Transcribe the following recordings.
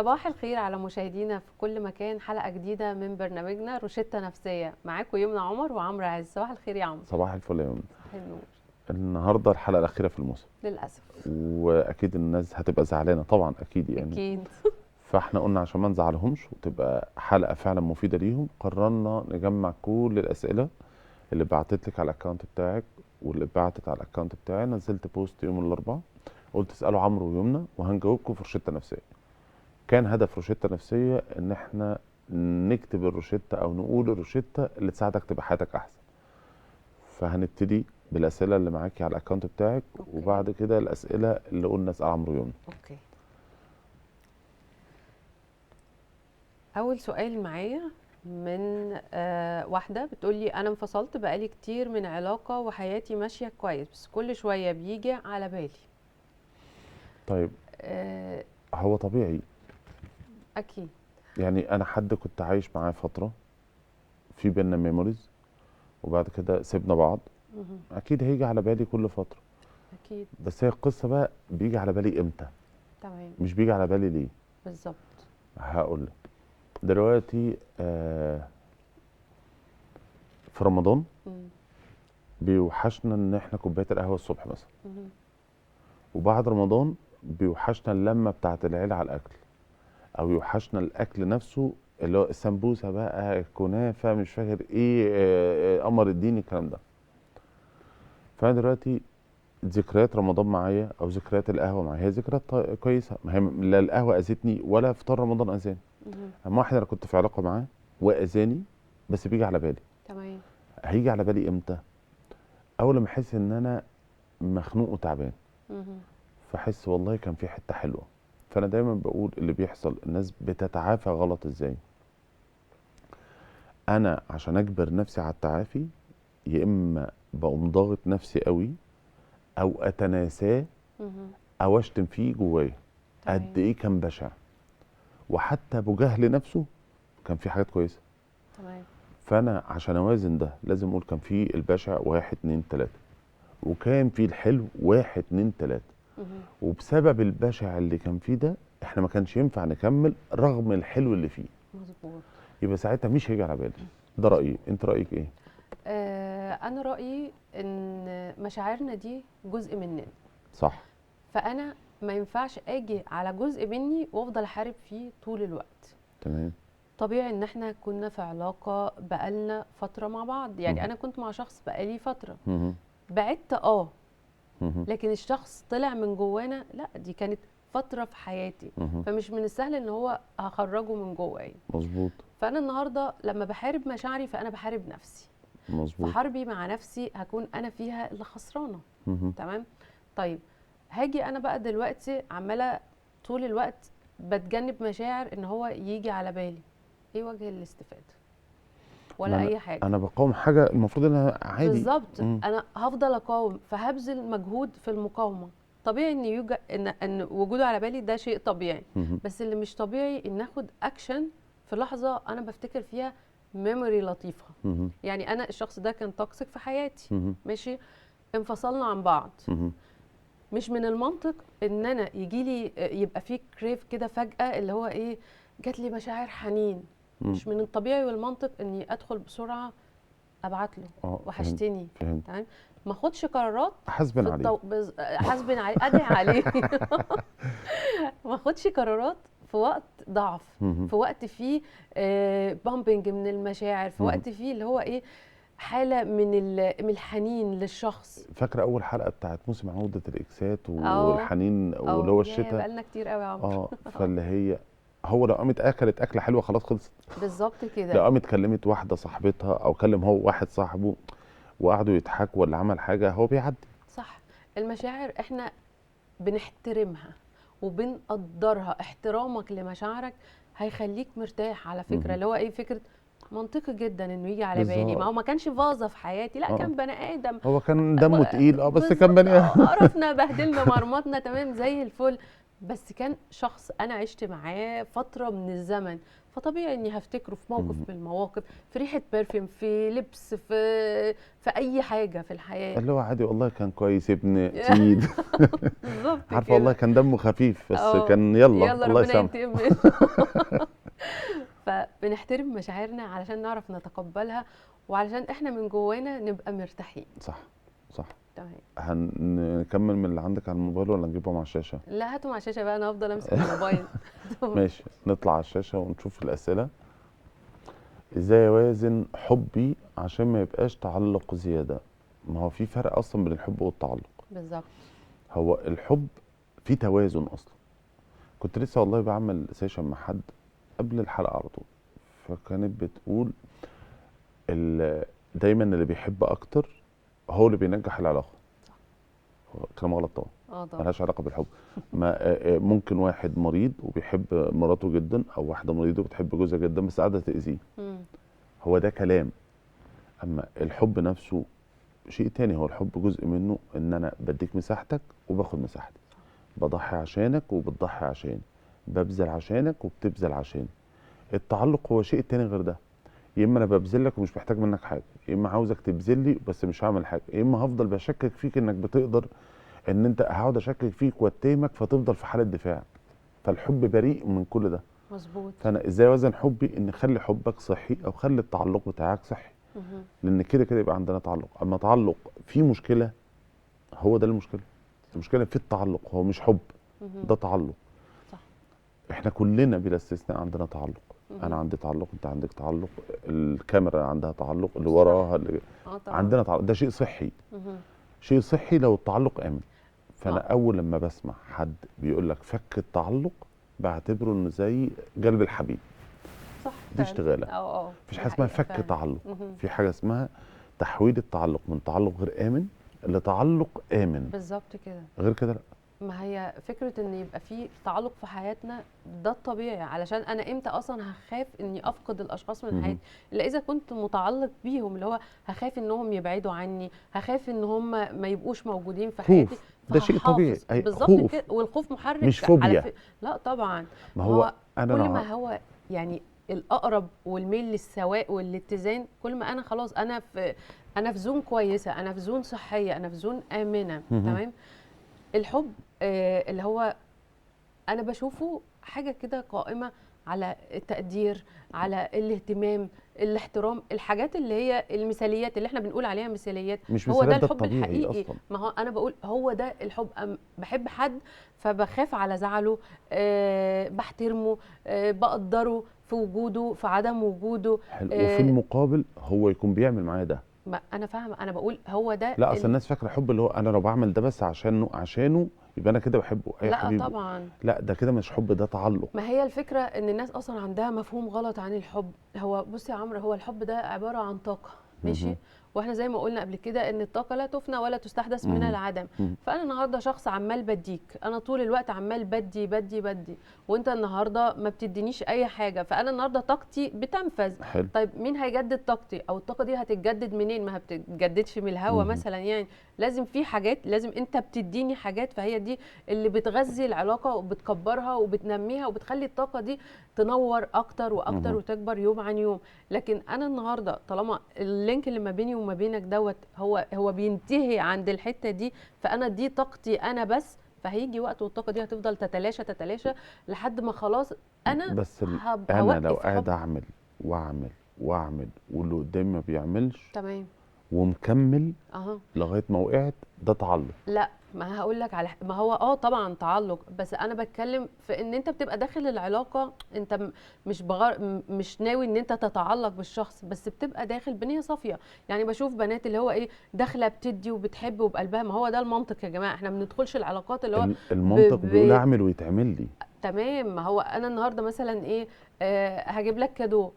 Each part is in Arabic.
صباح الخير على مشاهدينا في كل مكان. حلقة جديدة من برنامجنا روشتة نفسية، معاكم يمنى عمر وعمرو عز. صباح الخير يا عمرو. صباح الفل يا يمنى. صباح النور. النهارده الحلقه الاخيره في الموسم للأسف. واكيد الناس هتبقى زعلانه طبعا، اكيد يعني. أكيد. فاحنا قلنا عشان ما نزعلهمش وتبقى حلقه فعلا مفيده ليهم، قررنا نجمع كل الاسئله اللي بعتت لك على الاكونت بتاعك واللي بعتت على الاكونت بتاعي. نزلت بوست يوم الاربعاء قلت اسالوا عمرو ويمنى وهنجاوبكم في روشته نفسيه. كان هدف روشته نفسيه ان احنا نكتب الروشته او نقول الروشته اللي تساعدك تبقى حياتك احسن. فهنبتدي بالاسئله اللي معاكي على الاكونت بتاعك. أوكي. وبعد كده الاسئله اللي قلنا اسال عمرو ويمنى. أوكي. أول سؤال معايا من واحدة بتقولي أنا انفصلت بقالي كتير من علاقة وحياتي ماشية كويس، بس كل شوية بيجي على بالي. طيب آه، هو طبيعي أكيد. يعني. انا حد كنت عايش معاه فتره في بينا ميموريز وبعد كده سيبنا بعض، مهم. اكيد هيجي على بالي كل فتره. أكيد. بس هي القصه بقى بيجي على بالي امتى، تمام. مش بيجي على بالي ليه. بالظبط. هقول لك دلوقتي في رمضان مم. بيوحشنا ان احنا كوبايه القهوه الصبح مثلا، مهم. وبعد رمضان بيوحشنا اللمه بتاعه العيله على الاكل، او يوحشنا الاكل نفسه اللي هو السمبوسه بقى، الكنافه، مش فاكر ايه، قمر الدين، الكلام ده. فانا دلوقتي ذكريات رمضان معايا او ذكريات القهوه معايا هي ذكريات كويسه. ما هي لا القهوه اذتني ولا فطار رمضان اذاني. مهم. اما واحد انا كنت في علاقه معاه واذاني بس بيجي على بالي. تمام. هيجي على بالي امتى؟ اول ما احس ان انا مخنوق وتعبان، مهم. فاحس والله كان في حته حلوه. فانا دايما بقول اللي بيحصل الناس بتتعافى غلط ازاي. انا عشان اجبر نفسي على التعافي يا اما بقوم ضاغط نفسي قوي او اتناساه مهم. او اشتم فيه جوايا قد تمام. ايه كان بشع. وحتى ابو جهل نفسه كان فيه حاجات كويسه. تمام. فانا عشان اوازن ده لازم اقول كان فيه البشع واحد اتنين تلاته، وكان فيه الحلو واحد اتنين تلاته. مهم. وبسبب البشع اللي كان فيه ده احنا ما كانش ينفع نكمل رغم الحلو اللي فيه. مظبوط. يبقى ساعتها مش هيجي على بالي. ده رايي، انت رايك ايه؟ انا رايي ان مشاعرنا دي جزء مننا، صح. فانا ما ينفعش اجي على جزء مني وافضل احارب فيه طول الوقت. تمام. طبيعي ان احنا كنا في علاقه بقالنا فتره مع بعض، يعني مهم. انا كنت مع شخص بقالي فتره، مهم. بعدت مهم. لكن الشخص طلع من جوانا، لا دي كانت فتره في حياتي، مهم. فمش من السهل ان هو هخرجه من جوايا. مظبوط. فانا النهارده لما بحارب مشاعري فانا بحارب نفسي، مظبوط. فحربي مع نفسي هكون انا فيها اللي خسرانه. مهم. تمام. طيب هاجي انا بقى دلوقتي عماله طول الوقت بتجنب مشاعر ان هو يجي على بالي، ايه وجه الاستفاده ولا ما اي حاجه؟ انا بقاوم حاجه المفروض انها عادي. بالظبط. مم. انا هفضل اقاوم فهبذل مجهود في المقاومه. طبيعي ان ان وجوده على بالي ده شيء طبيعي، مهم. بس اللي مش طبيعي ان اخد اكشن في لحظه انا بفتكر فيها ميموري لطيفه. مهم. يعني انا الشخص ده كان توكسيك في حياتي، مهم. ماشي، انفصلنا عن بعض. مهم. مش من المنطق ان انا يجي لي يبقى في كريف كده فجأة اللي هو ايه، جات لي مشاعر حنين. مم. مش من الطبيعي والمنطق اني ادخل بسرعة ابعت له فهمت. وحشتني. فهمت. تمام. ما اخدش قرارات حاسبن في عليه. حاسبين عليه، ادعي عليه. ما اخدش قرارات في وقت ضعف، مهم. في وقت فيه بامبنج من المشاعر، في مهم. وقت فيه اللي هو ايه، حالة من الحنين للشخص. فاكره اول حلقه بتاعت موسم عوده الاكسات اه. والحنين واللي اه هو يا الشتاء. بقالنا كتير قوي يا عمرو. فاللي هي هو لو قامت اكلت اكله حلوه خلاص خلصت. بالظبط لو كده. قامت كلمت واحده صاحبتها او كلم هو واحد صاحبه وقعدوا يضحكوا ولا عمل حاجه هو بيعدي. صح. المشاعر احنا بنحترمها وبنقدرها. احترامك لمشاعرك هيخليك مرتاح على فكرة. مهم. اللي هو ايه، فكرة منطقي جدا انه يجي على بالي. ما هو بالظبط. ما كانش فازة في حياتي، لا اه كان بني ادم. هو كان دمه تقيل بس كان بالظبط. بني. قرفنا بهدلنا مرمطنا تمام زي الفل. بس كان شخص انا عشت معاه فتره من الزمن، فطبيعي اني هفتكره في موقف مهم. من المواقف، في ريحه برفيوم، في لبس، في اي حاجه في الحياه. اللي هو عادي والله كان كويس ابن تيد. بالظبط عارفه والله كده. كان دمه خفيف بس اه، كان يلا يلا الله ربنا يسامحه. ينتقم منه. فبنحترم مشاعرنا علشان نعرف نتقبلها، وعلشان احنا من جوانا نبقى مرتاحين. صح صح. تمام. هنكمل من اللي عندك على الموبايل ولا نجيبهم على الشاشة؟ لا، هاتوا مع الشاشه بقى، انا هفضل امسك الموبايل. ماشي، نطلع على الشاشة ونشوف الأسئلة. ازاي اوازن حبي عشان ما يبقاش تعلق زيادة؟ ما هو في فرق اصلا بين الحب والتعلق. بالظبط. هو الحب فيه توازن اصلا. كنت لسه والله بعمل سيشن مع حد قبل الحلقة على طول، فكانت بتقول دايما اللي بيحب اكتر هو اللي بينجح العلاقة. هو كلام غلط طبعا، اه طبعا. ملهاش علاقة بالحب. ما ممكن واحد مريض وبيحب مراته جدا، او واحدة مريضة وبتحب جوزها جدا بس قاعدة تأذيه، مم. هو ده كلام. اما الحب نفسه شيء تاني. هو الحب جزء منه ان انا بديك مساحتك وباخد مساحتك، بضحي عشانك وبتضحي عشاني، ببذل عشانك وبتبذل عشاني. التعلق هو شيء تاني غير ده. يا اما انا ببذلك ومش محتاج منك حاجه، يا اما عاوزك تبذل لي بس مش هعمل حاجه، يا اما هفضل بشكك فيك انك بتقدر، ان انت هقعد اشكك فيك واتهمك فتفضل في حاله دفاع. فالحب بريء من كل ده. مظبوط. فانا ازاي اوازن حبي؟ ان خلي حبك صحي او خلي التعلق بتاعك صحي. مهم. لان كده كده يبقى عندنا تعلق. اما تعلق فيه مشكله، هو ده المشكله. المشكله في التعلق، هو مش حب، مهم. ده تعلق. صح. احنا كلنا بلا استثناء عندنا تعلق. انا مهم. عندي تعلق، انت عندك تعلق، الكاميرا عندها تعلق، اللي صح. وراها اللي اه طبعا. عندنا تعلق. ده شيء صحي، مهم. شيء صحي لو التعلق امن. فانا اه اول لما بسمع حد بيقول لك فك التعلق، بعتبره انه زي قلب الحبيب. صح دي فعلا. اشتغاله. اه مفيش دي حاجه اسمها حقيقة فك فعلا. تعلق. مهم. في حاجه اسمها تحويل التعلق من تعلق غير امن لتعلق امن. بالظبط كده. غير كده لا. ما هي فكرة ان يبقى في تعلق في حياتنا، ده الطبيعي، علشان انا امتى اصلا هخاف اني افقد الاشخاص من مهم. حياتي؟ الا اذا كنت متعلق بيهم، اللي هو هخاف انهم يبعدوا عني، هخاف ان هم ما يبقوش موجودين في حياتي، خوف، ده شيء طبيعي. فهحافظ. بالظبط خوف كده، والخوف محرك مش فوبيا. لا طبعا. ما ما هو هو انا كل ما هو يعني الاقرب والميل للسواء والاتزان، كل ما انا خلاص انا في زون كويسه، انا في زون صحيه، انا في زون امنه. مهم. تمام. الحب اللي هو انا بشوفه حاجه كده قائمه على التقدير، على الاهتمام، الاحترام، الحاجات اللي هي المثاليات اللي احنا بنقول عليها مثاليات. مش هو ده مثالات، ده الحب الطبيعي الحقيقي. اصلا. ما هو انا بقول هو ده الحب. بحب حد فبخاف على زعله، بحترمه، بقدره في وجوده، في عدم وجوده. حلو. وفي آه المقابل هو يكون بيعمل معايا ده. ما انا فاهمه، انا بقول هو ده لا، اصل الناس فاكره حب اللي هو انا لو بعمل ده بس عشانه يبقى انا كده بحبه. اي لا حبيبي، طبعا. لا ده كده مش حب، ده تعلق. ما هي الفكرة ان الناس اصلا عندها مفهوم غلط عن الحب. هو بص يا عمرو، هو الحب ده عبارة عن طاقة، ماشي؟ مهم. واحنا زي ما قلنا قبل كده ان الطاقة لا تفنى ولا تستحدث من مهم. العدم. مهم. فانا النهاردة شخص عمال بديك، انا طول الوقت عمال بدي بدي بدي، وانت النهاردة ما بتدينيش اي حاجة، فانا النهاردة طاقتي بتنفذ. حلو. طيب مين هيجدد طاقتي؟ او الطاقة دي هتتجدد منين؟ ما بتتجددش من الهوا مهم. مثلا يعني. لازم في حاجات، لازم انت بتديني حاجات، فهي دي اللي بتغذي العلاقة وبتكبرها وبتنميها وبتخلي الطاقة دي تنور اكتر واكتر مهم. وتكبر يوم عن يوم. لكن انا النهارده طالما اللينك اللي ما بيني وما بينك دوت هو بينتهي عند الحتة دي، فانا دي طاقتي انا بس، فهيجي وقت والطاقة دي هتفضل تتلاشى تتلاشى لحد ما خلاص انا بس انا لو هوقف قاعد حب. اعمل واعمل واعمل واللي قدامي ما بيعملش تمام. ومكمل اها. لغايه ما وقعت، ده تعلق. لا، ما هقول لك على ما هو طبعا تعلق، بس انا بتكلم في ان انت بتبقى داخل العلاقه، انت مش ناوي ان انت تتعلق بالشخص، بس بتبقى داخل بنيه صافيه. يعني بشوف بنات اللي هو ايه، داخله بتدي وبتحب وبقلبها. ما هو ده المنطق يا جماعه، احنا ما بندخلش العلاقات اللي هو ب... المنطق بيقول ب... اعمل ويتعمل لي. تمام. ما هو انا النهارده مثلا ايه، هجيب لك كادو،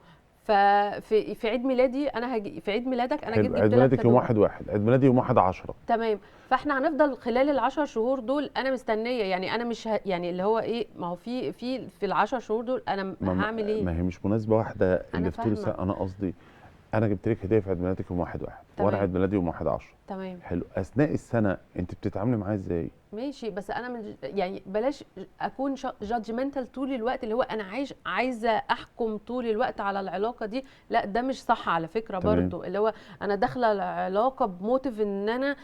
في عيد ميلادي انا في عيد ميلادك انا جيت حلو. عيد جبت لك ميلادك يوم كادو. 1/1، عيد ميلادي يوم 1/10. تمام. فاحنا هنفضل خلال ال10 شهور دول انا مستنيه، يعني انا مش يعني اللي هو ايه، ما هو في ال10 شهور دول انا ما, هعمل ايه؟ ما هي مش مناسبه واحده انا اللي في طول فاهمه. السنه. انا قصدي انا جبت لك هديه في عيد ميلادك يوم 1/1 وانا تمام. عيد ميلادي يوم 1/10. تمام. حلو، اثناء السنه انت بتتعاملي معايا ازاي؟ ماشي، بس انا من يعني بلاش اكون جادجمنتال طول الوقت، اللي هو انا عايزه احكم طول الوقت على العلاقه دي. لا ده مش صح على فكره تمام. برضو، اللي هو انا داخله العلاقه بموتيف ان انا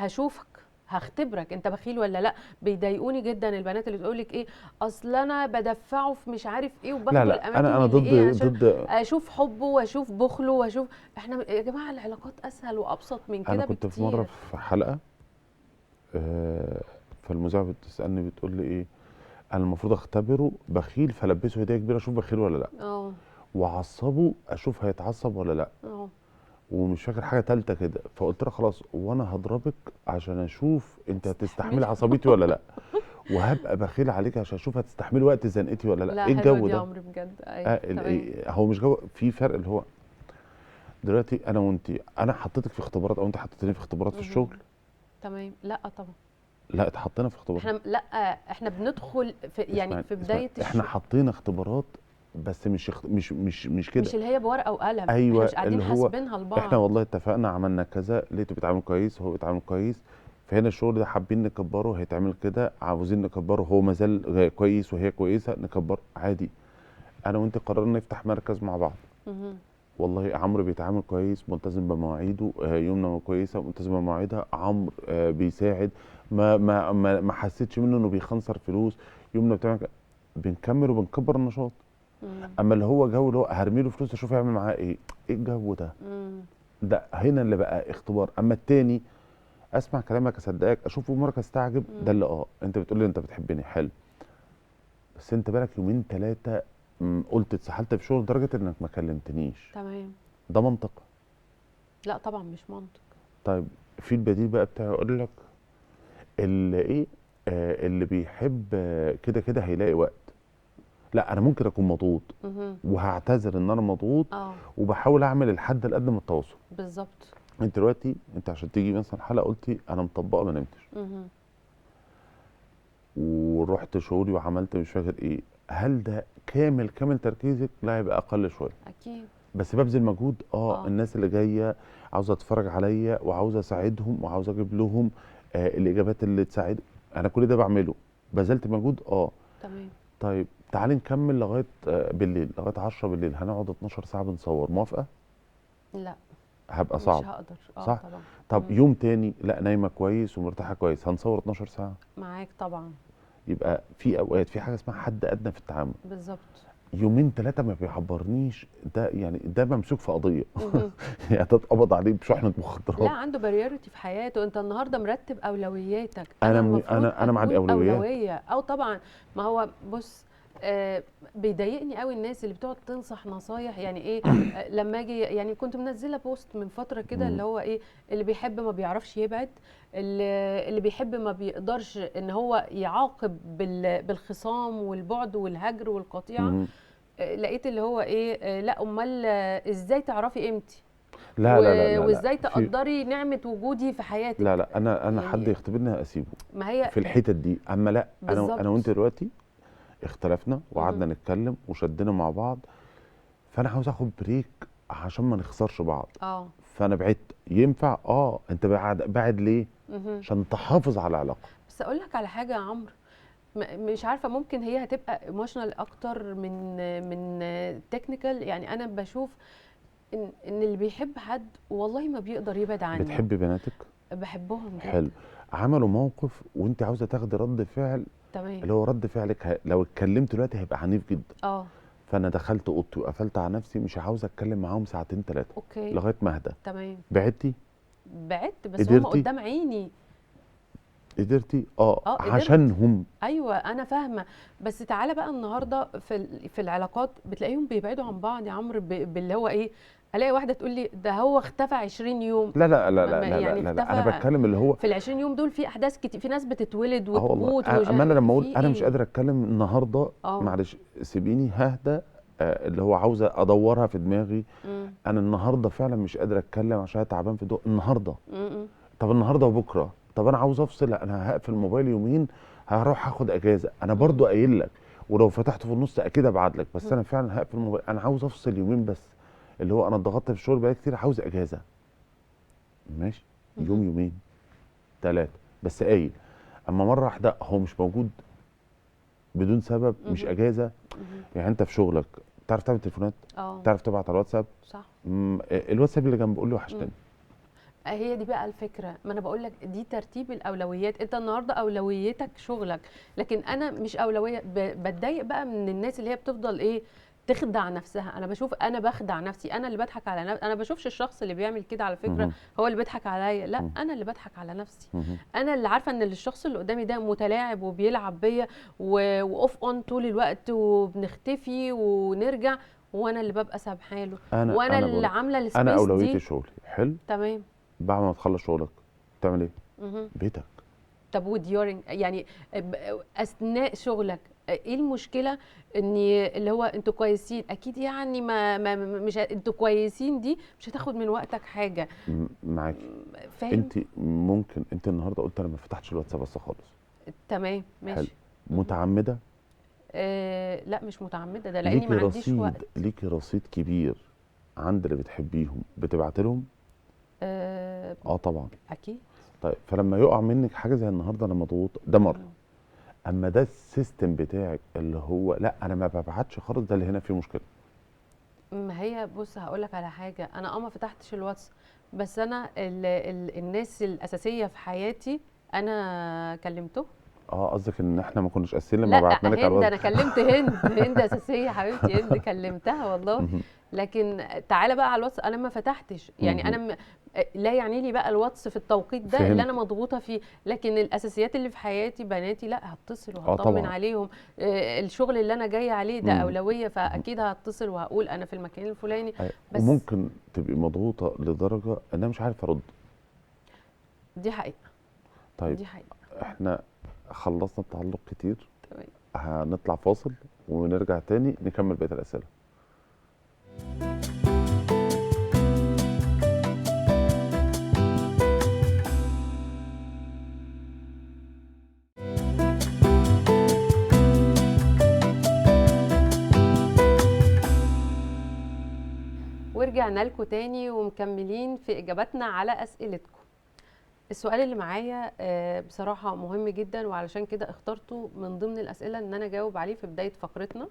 هشوفك، هختبرك انت بخيل ولا لا. بيضايقوني جدا البنات اللي تقولك ايه، اصل انا بدفعه في مش عارف ايه لا وباخده لا، الاماكن انا اللي ضد ايه عشان ضد. اشوف حبه واشوف بخله واشوف. احنا يا جماعه العلاقات اسهل وابسط من انا كده كنت في مره بكتير. في حلقه، فالمذيعه بتسالني بتقول لي ايه، انا المفروض اختبره بخيل فلبسه هديه كبيره اشوف بخيل ولا لا، اه. وعصبه اشوف هيتعصب ولا لا، اه. ومش فاكر حاجه ثالثه كده. فقلت لها خلاص، وانا هضربك عشان اشوف انت هتستحملي تستحملي. عصبيتي ولا لا، وهبقى بخيل عليك عشان اشوف هتستحملي وقت زنقتي ولا لا. لا ايه حلوه الجو دي يا ده؟ عمرو بجد، ايوه تمام. هو مش جو، في فرق اللي هو دلوقتي انا وانت، انا حطيتك في اختبارات او انت حطيتني في اختبارات في مهم. الشغل. تمام. لا طبعا. لا، اتحطينا في اختبارات. احنا لا، احنا بندخل في يعني اسمعني في اسمعني، بدايه احنا حطينا اختبارات، بس مش كده. مش اللي هي بورقه وقلم، احنا ايوه، مش قاعدين اللي هو حاسبينها احنا لبعض. والله اتفقنا عملنا كذا، لقيته بيتعامل كويس، هو بيتعامل كويس، فهنا الشغل ده حابين نكبره، هيتعمل كده، عاوزين نكبره، هو مازال كويس وهي كويسه، نكبر عادي. انا وانت قررنا نفتح مركز مع بعض. مهم. والله عمرو بيتعامل كويس، ملتزم بمواعيده، يمنى كويسه ملتزمه بمواعيدها، عمرو بيساعد، ما حسيتش منه انه بيخنصر فلوس، يمنى بتعمل بنكمل وبنكبر النشاط. مم. اما اللي هو جو اللي هو هرمي له فلوس اشوف يعمل معاه ايه، ايه الجو ده؟ مم. ده هنا اللي بقى اختبار. اما التاني، اسمع كلامك اصدقك اشوف امورك استعجب، ده مم. اللي انت بتقول لي انت بتحبني، حلو، بس انت بالك يومين ثلاثه قلت اتسحلت في شغل لدرجه انك ما كلمتنيش، تمام. ده منطق؟ لا طبعا مش منطق. طيب، في البديل بقى بتاعي اقول لك، اللي ايه، اللي بيحب كده كده هيلاقي وقت. لا، انا ممكن اكون مضغوط مهم. وهعتذر ان انا مضغوط، اه وبحاول اعمل الحد الادنى من التواصل. بالظبط. انت دلوقتي انت عشان تيجي مثلا حلقه قلتي انا مطبقه ما نمتش، مهم. ورحت شغلي وعملت مش فاكر ايه، هل ده كامل تركيزك؟ لا، هيبقى اقل شويه، اكيد. بس ببذل مجهود. اه. الناس اللي جايه عاوزه تتفرج عليا وعاوزه اساعدهم وعاوزه اجيب لهم الاجابات اللي تساعد، انا كل ده بعمله، بذلت مجهود. تمام. طيب تعالي نكمل لغايه بالليل، لغايه 10 بالليل هنقعد 12 ساعه بنصور، موافقه؟ لا هبقى مش صعب، هقدر، صح؟ طبعا. طب مم. يوم تاني لا نايمه كويس ومرتاحه كويس، هنصور 12 ساعه. معاك طبعا. يبقى في اوقات في حاجه اسمها حد ادنى في التعامل. بالظبط. يومين ثلاثه ما بيعبرنيش، ده يعني ده ممسوك في قضيه مهم. يعني تتقبض عليه بشحنه لا مخدرات. عنده بريورتي في حياته، انت النهارده مرتب اولوياتك، انا انا المفروض انا مع اكون الاولويات. اولويه. او طبعا ما هو بص، بيضايقني قوي الناس اللي بتقعد تنصح نصايح، يعني ايه، لما اجي يعني كنت منزله بوست من فتره كده مم. اللي هو ايه، اللي بيحب ما بيعرفش يبعد، اللي بيحب ما بيقدرش ان هو يعاقب بالخصام والبعد والهجر والقطيعه. مم. لقيت اللي هو ايه، لا امال ازاي تعرفي قيمتي لا لا لا لا لا، وازاي في، تقدري نعمة وجودي في لا حياتك. لا، انا حد يعني يختبرني اسيبه ما هي في الحتت دي. اما لا، انا وانت بالظبط. دلوقتي اختلفنا وقعدنا مهم. نتكلم وشدنا مع بعض، فانا عاوز اخد بريك عشان ما نخسرش بعض، اه. فانا بعدت. ينفع؟ انت بعد ليه؟ مهم. عشان تحافظ على العلاقه. بس اقول لك على حاجة يا عمرو، مش عارفة، ممكن هي هتبقى ايموشنال اكتر من تكنيكال. يعني انا بشوف ان اللي بيحب حد والله ما بيقدر يبعد عنه. بتحبي بناتك؟ بحبهم حلو، جدا. عملوا موقف وانت عاوزه تاخدي رد فعل، تمام. اللي هو رد فعلك لو اتكلمت دلوقتي هيبقى عنيف جدا. اه. فانا دخلت اوضتي وقفلت على نفسي، مش عاوز اتكلم معاهم ساعتين ثلاثه اوكي. لغايه ما اهدى. تمام. بعدتي؟ بعدت بس هم قدرتي؟ قدام عيني. قدرتي؟ اه قدرت. عشانهم. ايوه انا فاهمه. بس تعالى بقى النهارده في العلاقات بتلاقيهم بيبعدوا عن بعض يا عمرو، باللي هو ايه، الاقي واحده تقول لي ده هو اختفى 20 يوم. لا لا لا لا لا لا يعني لا, لا. انا اختفى بتكلم اللي هو في ال 20 يوم دول، في احداث كتير، في ناس بتتولد والله، وتموت اما انا لما في اقول انا مش ايه. قادر اتكلم النهارده، اه. معلش سيبيني ههدى، اللي هو عاوزه ادورها في دماغي. امم. انا النهارده فعلا مش قادر اتكلم عشان أنا تعبان في النهارده. امم. طب النهارده وبكره، طب انا عاوز افصل، لا انا هقفل الموبايل يومين، هروح اخد اجازه، انا برضو قايل لك، ولو فتحته في النص اكيد ابعت لك، بس انا فعلا هقفل الموبايل، انا عاوز افصل يومين بس. اللي هو انا اتضغطت في الشغل بقالي كتير، عاوز اجازه. ماشي، يوم مهم. يومين 3 بس قايل. اما مره واحده هو مش موجود بدون سبب، مش مهم. اجازه. مهم. يعني انت في شغلك تعرف تعمل تليفونات، اه تعرف تبعت على الواتساب. صح. الواتساب اللي جنبه قول له مم. وحشتني. هي دي بقى الفكرة، ما انا بقول لك دي ترتيب الاولويات. انت النهارده اولويتك شغلك، لكن انا مش اولوية. بتضايق بقى من الناس اللي هي بتفضل ايه، تخدع نفسها. انا بشوف انا بخدع نفسي، انا اللي بضحك على نفسي. انا بشوفش الشخص اللي بيعمل كده على فكرة مهم. هو اللي بيضحك عليا، لا مهم. انا اللي بضحك على نفسي. مهم. انا اللي عارفة ان الشخص اللي قدامي ده متلاعب وبيلعب بيا واوف اون طول الوقت، وبنختفي ونرجع، وانا اللي ببقى سامحاله، وانا انا اللي بقول عاملة انا السبيس اولويتي دي. شغلي حلو. تمام. بعد ما تخلص شغلك تعمل ايه؟ مهم. بيتك. طب وديورنج يعني اثناء شغلك ايه المشكله؟ ان اللي هو انتوا كويسين اكيد، يعني مش انتوا كويسين دي مش هتاخد من وقتك حاجه. معاكي. فاهم. انت ممكن انت النهارده قلت انا ما فتحتش الواتساب بس خالص. تمام حلو. ماشي. مهم. متعمده. لا مش متعمده، ده لاني ليكي ما عنديش رصيد، وقت. ليكي رصيد كبير عند اللي بتحبيهم بتبعت لهم. آه اه طبعا. اكيد. طيب فلما يقع منك حاجه زي النهارده انا مضغوط ده مره. مهم. اما ده السيستم بتاعك اللي هو لا انا ما ببعتش خالص، ده اللي هنا فيه مشكله. ما هي بص هقول لك على حاجه، انا ما فتحتش الواتس، بس انا الناس الاساسيه في حياتي انا كلمته. اه قصدك ان احنا ما كناش قاسيين لما لا بعتنا لك على هند، انا الواتس. كلمت هند. هند اساسيه حبيبتي، هند كلمتها والله. مهم. لكن تعالى بقى على الواتس انا ما فتحتش، يعني مهم. انا لا يعني لي بقى الواتس في التوقيت ده اللي انا فهمت. مضغوطه فيه. لكن الاساسيات اللي في حياتي بناتي لا هتصل اه وهطمن طبعا. عليهم. الشغل اللي انا جايه عليه ده مهم. اولويه، مهم. فاكيد هتصل وهقول انا في المكان الفلاني. بس وممكن تبقي مضغوطه لدرجه ان انا مش عارف ارد. دي حقيقه. طيب دي حقيقه. احنا خلصنا التعلق كتير. تمام. هنطلع فاصل ونرجع تاني نكمل بقيه الاسئله. ورجعنا لكم تاني ومكملين في اجاباتنا على اسئلتكم. السؤال اللي معايا بصراحة مهم جدا، وعلشان كده اخترته من ضمن الأسئلة ان انا اجاوب عليه في بداية فقرتنا.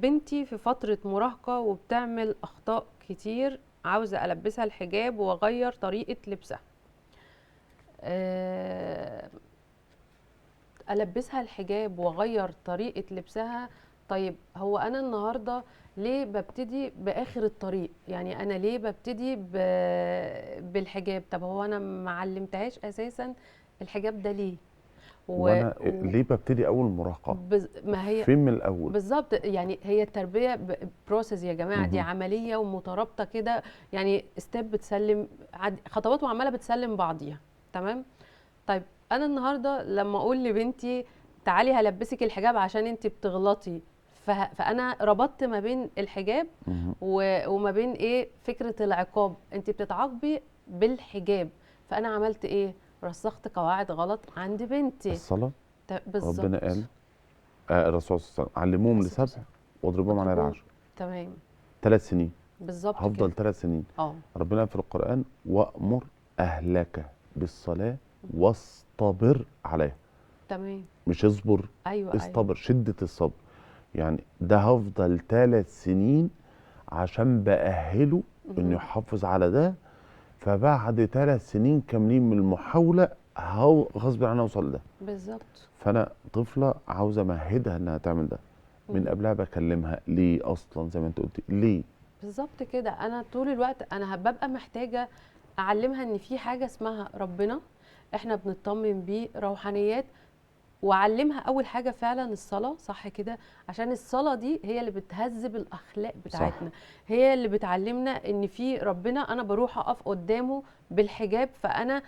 بنتي في فترة مراهقة وبتعمل اخطاء كتير، عاوزة البسها الحجاب واغير طريقة لبسها. آه، البسها الحجاب واغير طريقة لبسها. طيب هو انا النهارده ليه ببتدي باخر الطريق؟ يعني انا ليه ببتدي بالحجاب؟ طب هو انا ما علمتهاش اساسا الحجاب ده ليه؟ وانا ليه ببتدي اول مراهقه؟ ما هي فين من الاول؟ بالظبط، يعني هي التربيه بروسيس يا جماعه، دي مهم. عمليه ومترابطه كده، يعني ستيب بتسلم خطوات وعماله بتسلم بعضيها. تمام. طيب انا النهارده لما اقول لبنتي تعالي هلبسك الحجاب عشان انت بتغلطي، فانا ربطت ما بين الحجاب مهم. وما بين ايه فكره العقاب، انت بتتعاقبي بالحجاب، فانا عملت ايه؟ رسخت قواعد غلط عند بنتي. الصلاه. ربنا قال بالظبط. الرسول صلى الله عليه وسلم علموهم الصلاة لسبع والسلام. واضربوهم على اضربوهم. العشر. تمام. 3 سنين. بالظبط كده. هفضل 3 سنين. اه. ربنا قال في القرآن وأمر أهلك بالصلاة واصطبر عليها. تمام. مش اصبر، ايوه ايوه. اصطبر، شدة الصبر. يعني ده هفضل 3 سنين عشان بأهله إنه مهم. يحافظ على ده. فبعد 3 سنين كاملين من المحاولة هو غصب عنها أوصل لده. بالظبط. فأنا طفلة عاوزة أمهدها إنها تعمل ده. من مهم. قبلها بكلمها ليه أصلا زي ما أنت قلت ليه. بالظبط كده. انا طول الوقت انا ببقى محتاجه اعلمها ان في حاجه اسمها ربنا، احنا بنطمن بيه روحانيات، واعلمها اول حاجه فعلا الصلاه، صح كده؟ عشان الصلاه دي هي اللي بتهذب الاخلاق صح. بتاعتنا، هي اللي بتعلمنا ان في ربنا. انا بروح اقف قدامه بالحجاب، فانا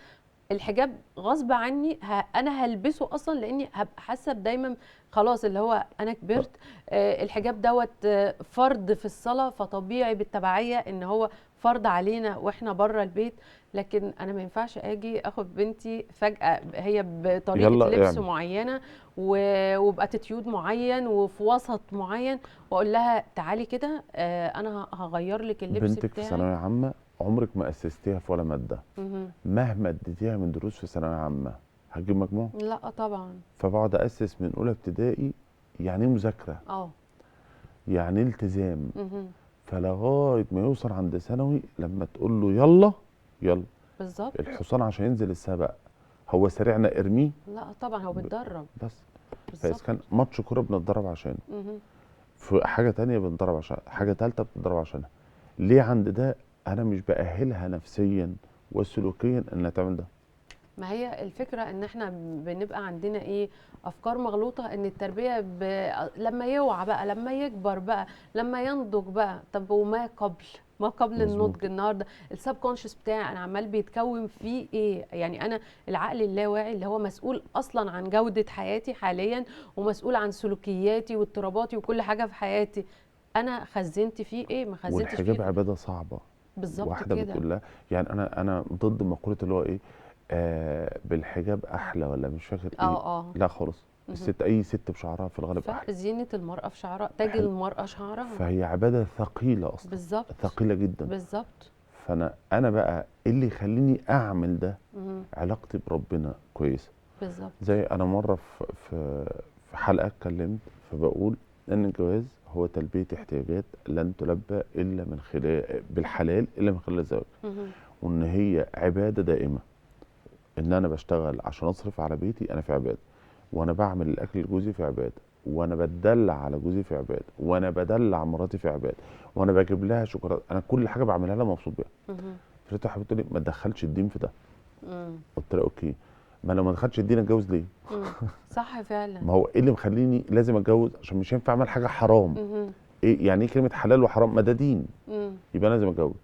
الحجاب غصب عني انا هلبسه اصلا، لاني هبقى حاسه دايما خلاص اللي هو انا كبرت. الحجاب دوت فرض في الصلاه، فطبيعي بالتبعيه ان هو فرض علينا واحنا بره البيت. لكن انا ما ينفعش اجي اخد بنتي فجأة هي بطريقة يلا لبس اعمل. معينة وباتيتيود معين وفي وسط معين، واقول لها تعالي كده انا هغير لك اللبس بنتك في بتاعك. ثانويه عامه عمرك ما اسستيها في ولا ماده، مهم. مهما اديتيها من دروس في ثانويه عامه هتجيب مجموع. لا طبعا. فبقعد اسس من اولى ابتدائي يعني ايه مذاكره، اه. يعني ايه التزام. مهم. فلغايه ما يوصل عند ثانوي لما تقول له يلا يلا. بالظبط. الحصان عشان ينزل السبق هو سريعنا ارميه لا طبعا هو بيتدرب. بس. فاذا بالظبط. كان ماتش كوره بنتدرب عشانه، مهم. في حاجه تانية بنتدرب عشان حاجه تالتة بنتدرب عشانها. ليه عند ده انا مش باهلها نفسيا وسلوكيا انها تعمل ده؟ ما هي الفكرة ان احنا بنبقى عندنا ايه، افكار مغلوطة ان التربية لما يوعى بقى، لما يكبر بقى، لما ينضج بقى. طب وما قبل، ما قبل مظبوط. النضج النهارده السب كونشس بتاعي انا عمال بيتكون فيه ايه؟ يعني انا العقل اللاواعي اللي هو مسؤول اصلا عن جودة حياتي حاليا، ومسؤول عن سلوكياتي واضطراباتي وكل حاجة في حياتي، انا خزنت فيه ايه؟ ما خزنتش والحجاب فيه. عباده صعبه. بالظبط واحده كده. بتقول لها يعني انا ضد مقوله اللي هو ايه، بالحجاب احلى ولا مش فاكر ايه. اه. لا خالص. مهم. الست اي ست بشعرها في الغالب احلى. زينة المرأة في شعرها، تاج حلو. المرأة شعرها. فهي عباده ثقيله اصلا، بالظبط. ثقيله جدا. بالظبط. فانا بقى إيه اللي يخليني اعمل ده؟ مهم. علاقتي بربنا كويسه. بالظبط. زي انا مره في حلقه اتكلمت فبقول ان الجواز هو تلبيه احتياجات لن تلبى الا من خلال بالحلال الا من خلال الزواج. مهم. وان هي عباده دائمه. ان انا بشتغل عشان اصرف على بيتي انا في عباده، وانا بعمل الاكل لجوزي في عباده، وانا بتدلع على جوزي في عباده، وانا بدلع مراتي في عباده، وانا بجيب لها شوكولاته. انا كل حاجه بعملها لها مبسوط بيها. مهم. فلقيتها حبيبتي لي ما تدخلش الدين في ده. مم. قلت لها اوكي، ما لو ما دخلش الدين اتجوز ليه؟ مم. صح فعلا. ما هو ايه اللي مخليني لازم اتجوز؟ عشان مش هينفع اعمل حاجه حرام. مهم. ايه يعني ايه كلمه حلال وحرام؟ ما ده دين. مم. يبقى انا لازم اتجوز.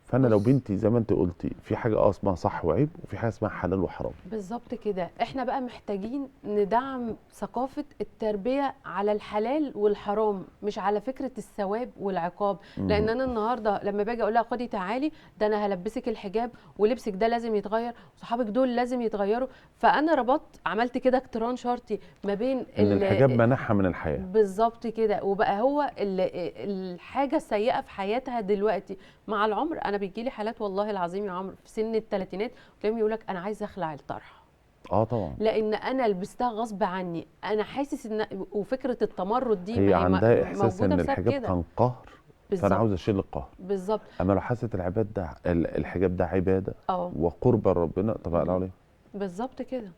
فانا لو بص، بنتي زي ما انت قلتي في حاجه اسمها صح وعيب، وفي حاجه اسمها حلال وحرام. بالظبط كده. احنا بقى محتاجين ندعم ثقافة التربية على الحلال والحرام، مش على فكرة الثواب والعقاب. لان مهم. انا النهاردة لما باجي اقول لها خدي تعالي، ده انا هلبسك الحجاب ولبسك ده لازم يتغير وصحابك دول لازم يتغيروا، فانا ربطت عملت كده اقتران شرطي ما بين ان الحجاب منحها من الحياه. بالظبط كده. وبقى هو الحاجه السيئه في حياتها دلوقتي مع العمر. انا بيجي لي حالات والله العظيم يا عمرو في سن الثلاثينات تلاقيهم يقول لك انا عايز اخلع الطرحه اه طبعا. لان انا لبستها غصب عني. انا حاسس ان وفكره التمرد دي هي ما هي عندها احساس موجوده ان بسبب الحجاب كده. كان قهر، فانا عاوز بالظبط. اشيل القهر. بالظبط. اما لو حست العباد ده الحجاب ده عباده اه. وقرب لربنا، طب اقلعه ليه؟ بالظبط كده.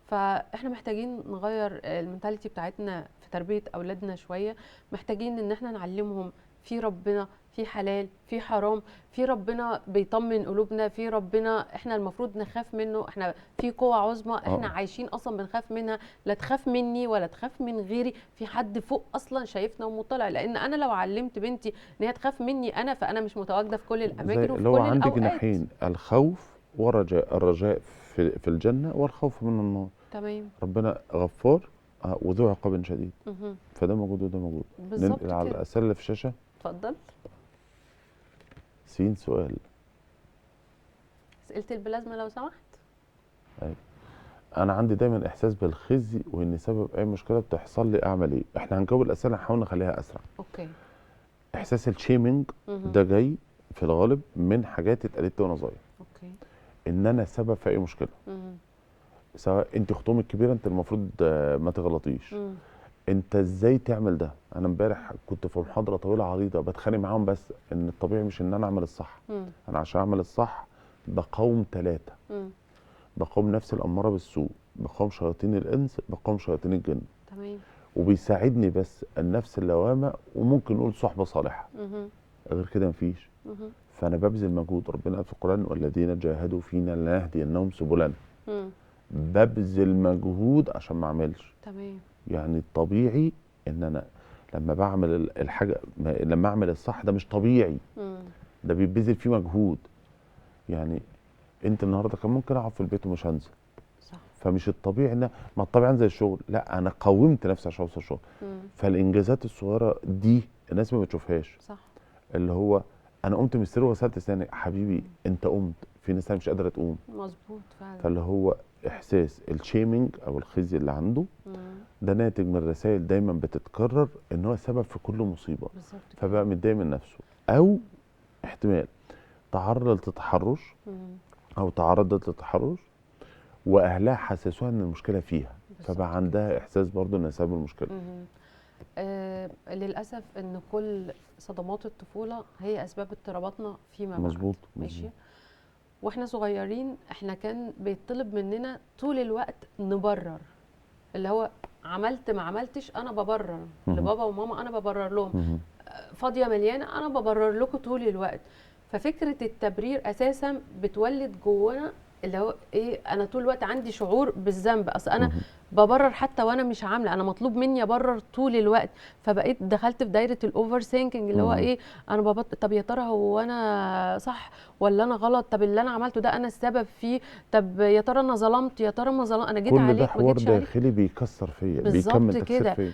فاحنا محتاجين نغير المنتاليتي بتاعتنا في تربية اولادنا شوية. محتاجين ان احنا نعلمهم في ربنا، في حلال، في حرام، في ربنا بيطمن قلوبنا، في ربنا احنا المفروض نخاف منه، احنا في قوة عظمى احنا اه عايشين اصلا بنخاف منها. لا تخاف مني ولا تخاف من غيري، في حد فوق اصلا شايفنا ومطلع. لان انا لو علمت بنتي ان هي تخاف مني انا، فانا مش متواجدة في كل زي الاماكن وفي اللي هو كل عندي الاوقات. جناحين، الخوف والرجاء. الرجاء في الجنه، والخوف من النار. تمام. ربنا غفار وذو عقاب شديد. مهم. فده موجود وده موجود. ننقل بالظبط على كده. الاسئله اللي في الشاشه. اتفضل. سؤال. اسئله البلازما لو سمحت. أيوة. انا عندي دايما احساس بالخزي وان سبب اي مشكله بتحصل لي اعمل ايه؟ احنا هنجاوب الاسئله نحاول نخليها اسرع. اوكي. احساس الشيمينج مهم. ده جاي في الغالب من حاجات اتقالت لي وانا صغير، اوكي. ان انا سبب في اي مشكله. مهم. سواء انت اختهم الكبيره انت المفروض ما تغلطيش. مم. انت ازاي تعمل ده؟ انا امبارح كنت في محاضره طويله عريضه بتخانق معاهم، بس ان الطبيعي مش ان انا اعمل الصح. مم. انا عشان اعمل الصح بقاوم ثلاثه. مم. بقاوم نفسي الاماره بالسوء، بقاوم شياطين الانس، بقاوم شياطين الجن. تمام. وبيساعدني بس النفس اللوامه، وممكن نقول صحبه صالحه. مهم. غير كده مفيش. مهم. فانا ببذل مجهود. ربنا قال في القران والذين جاهدوا فينا لنهدينهم سبلنا. مم. ببذل مجهود عشان ما اعملش. تمام. يعني الطبيعي ان انا لما بعمل الحاجه لما اعمل الصح ده مش طبيعي، مم. ده بيبذل فيه مجهود. يعني انت النهارده كان ممكن اقعد في البيت ومش هنزل. صح. فمش الطبيعي ان ما الطبيعي انزل الشغل، لا انا قومت نفسي عشان اوصل الشغل. مم. فالانجازات الصغيره دي الناس ما بتشوفهاش. صح. اللي هو انا قمت من السرير وغسلت اسناني، حبيبي انت قمت، في ناس تانية مش قادره تقوم. مظبوط فعلا. فاللي هو احساس الشيمينج او الخزي اللي عنده مم. ده ناتج من رسائل دايما بتتكرر ان هو سبب في كل مصيبه، بالظبط كده. فبقى متضايق من نفسه. او احتمال تعرض للتحرش مم. او تعرضت للتحرش واهلها حسسوها ان المشكله فيها، بالظبط فبقى كده. عندها احساس برضو ان سبب المشكله. مهم. للأسف إن كل صدمات الطفولة هي أسباب اضطراباتنا فيما بعد. مظبوط ماشي. مظبوط. واحنا صغيرين احنا كان بيطلب مننا طول الوقت نبرر، اللي هو عملت ما عملتش انا ببرر مهم. لبابا وماما، انا ببرر لهم، مهم. فاضيه مليانه انا ببرر لكم طول الوقت. ففكره التبرير اساسا بتولد جوانا اللي هو ايه، انا طول الوقت عندي شعور بالذنب، اصل انا مهم. ببرر حتى وانا مش عامله، انا مطلوب مني ابرر طول الوقت. فبقيت دخلت في دايره الاوفر ثينكينج اللي هو مهم. ايه، انا طب يا ترى هو انا صح ولا انا غلط، طب اللي انا عملته ده انا السبب فيه، طب يا ترى انا ظلمت، يا ترى ما ظلمت، انا جيت كل ده عليك ما حوار جيتش عليك. داخلي بيكسر فيا، بالظبط بيكمل تكسير كده. فيا.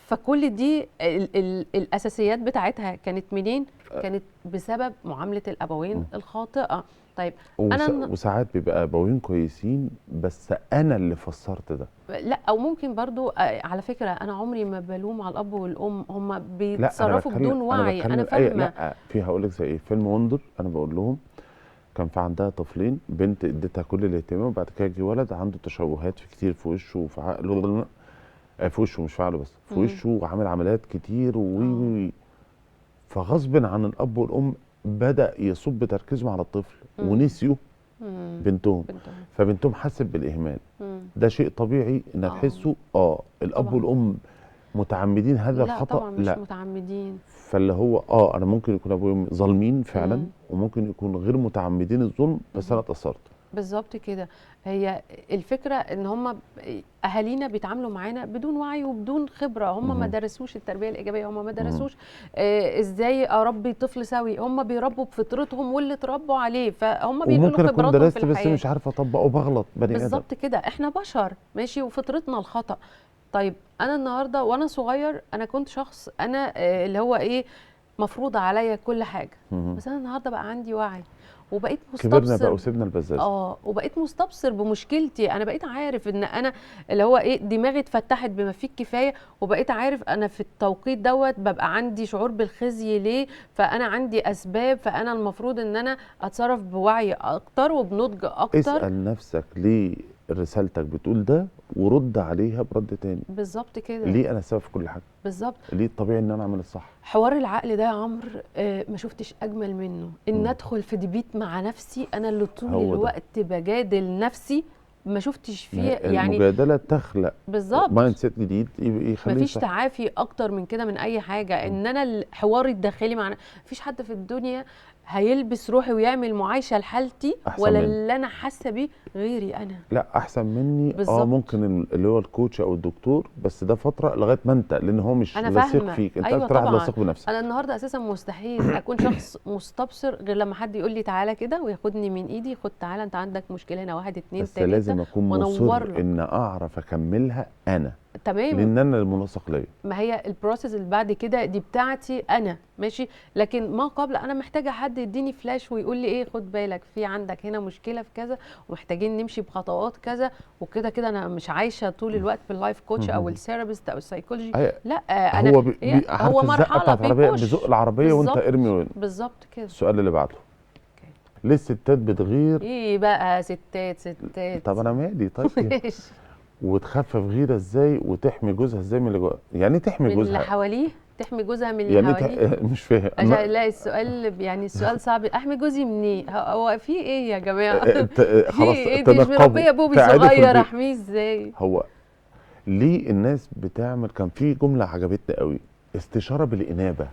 فكل دي ال الاساسيات بتاعتها كانت منين؟ كانت بسبب معامله الابوين الخاطئه. طيب انا وساعات بيبقى ابوين كويسين بس انا اللي فسرت ده. لا، او ممكن برضو على فكره انا عمري ما بلوم على الاب والام، هم لا بيتصرفوا بدون انا وعي، انا بتكلم اي، فاهمه. لا في هقول لك زي ايه، فيلم وندر انا بقول لهم كان في عندها طفلين، بنت اديتها كل الاهتمام وبعد كده جه ولد عنده تشوهات في كتير في وشه وفي عقله، في وشه مش في عقله بس في وشه، وعامل عمليات كتير وي فغصب عن الاب والام بدأ يصب تركيزهم على الطفل ونسيوا بنتهم. فبنتهم حست بالاهمال. ده شيء طبيعي ان تحسوا الاب طبعا. والام متعمدين هذا لا الخطأ؟ طبعا مش لا متعمدين. فاللي هو انا ممكن يكون ابويا وامي ظالمين فعلا وممكن يكون غير متعمدين الظلم، بس انا اتأثرت. بالظبط كده. هي الفكره ان هم اهالينا بيتعاملوا معانا بدون وعي وبدون خبره، هم ما درسوش التربيه الايجابيه، هم ما درسوش ازاي اربي طفل سوي، هم بيربوا بفطرتهم واللي اتربوا عليه، فهم بينقلوا خبراتهم في الحياه. وممكن اكون درست بس مش عارف اطبقه وبغلط، بني ادم. بالظبط كده، احنا بشر ماشي وفطرتنا الخطأ. طيب انا النهارده وانا صغير انا كنت شخص انا اللي هو ايه، مفروضه عليا كل حاجه، بس انا النهارده بقى عندي وعي وبقيت مستبصر. كبرنا بقى وسيبنا البزازه. وبقيت مستبصر بمشكلتي، انا بقيت عارف ان انا اللي هو ايه، دماغي اتفتحت بما فيه الكفايه، وبقيت عارف انا في التوقيت دوت ببقى عندي شعور بالخزي ليه، فانا عندي اسباب، فانا المفروض ان انا اتصرف بوعي اكتر وبنضج اكتر. اسال نفسك ليه رسالتك بتقول ده ورد عليها برد تاني. بالظبط كده. ليه انا السبب في كل حاجه؟ بالظبط. ليه الطبيعي ان انا اعمل الصح؟ حوار العقل ده يا عمرو ما شفتش اجمل منه، ان ادخل في ديبيت مع نفسي، انا اللي طول الوقت بجادل نفسي، ما شفتش فيه يعني المجادله تخلق بالظبط مايند سيت جديد يخليه مفيش تعافي اكتر من كده من اي حاجه. ان انا الحوار الداخلي مع مفيش حد في الدنيا هيلبس روحي ويعمل معايشه لحالتي ولا اللي انا حاسه بيه غيري انا. لا احسن مني. بالزبط. ممكن اللي هو الكوتش او الدكتور، بس ده فتره لغايه ما انت، لان هو مش لاصق فيك، انت أيوة اكتر واحد لاصق بنفسك. انا النهارده اساسا مستحيل اكون شخص مستبصر غير لما حد يقول لي تعالى كده وياخدني من ايدي، خد تعالى انت عندك مشكله هنا، 1 2 3، بس لازم اكون مصر ان اعرف اكملها انا. تمام. لان انا المنسق ليا. ما هي البروسيس اللي بعد كده دي بتاعتي انا ماشي، لكن ما قبل انا محتاجه حد يديني فلاش ويقول لي ايه، خد بالك في عندك هنا مشكله في كذا ومحتاجين نمشي بخطوات كذا وكده كده. انا مش عايشه طول الوقت باللايف كوتش او الثيرابيست او السايكولوجي. لا انا هو مرحله بيزق العربيه وانت ارمي. بالظبط كده. السؤال اللي بعده، ليه الستات بتغير؟ ايه بقى ستات؟ طب انا مالي؟ طيب وتخفف غيره ازاي وتحمي جوزها ازاي من اللي جوه؟ يعني تحمي جوزها من اللي حواليه، تحمي جوزها من اللي حواليه؟ مش فاهم. لا السؤال يعني السؤال صعب. احمي جوزي منين؟ هو في ايه يا جماعه؟ في ايه؟ انت مش مربيه بوبي صغير، احميه ازاي؟ هو ليه الناس بتعمل، كان في جمله عجبتني قوي، استشاره بالانابه.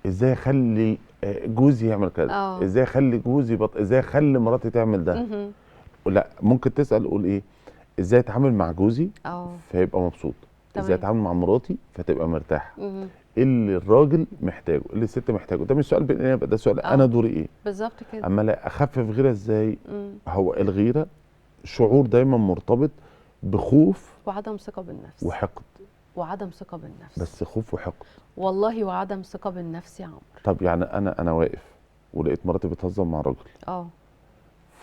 ازاي اخلي جوزي يعمل كذا، ازاي اخلي جوزي ازاي اخلي مراتي تعمل ده. لا ممكن تسال قول ايه، ازاي اتعامل مع جوزي فيبقى مبسوط، ازاي اتعامل مع مراتي فتبقى مرتاحه، ايه اللي الراجل محتاجه، ايه اللي الست محتاجه. ده مش سؤال بالانابه، ده سؤال انا دوري ايه بالظبط كده. اما لا اخفف غيره ازاي. هو الغيره شعور دايما مرتبط بخوف وعدم ثقه بالنفس وحقد. وعدم ثقه بالنفس. بس خوف وحقد. والله وعدم ثقه بالنفس يا عمرو. طب يعني انا واقف ولقيت مراتي بتهزر مع راجل، اه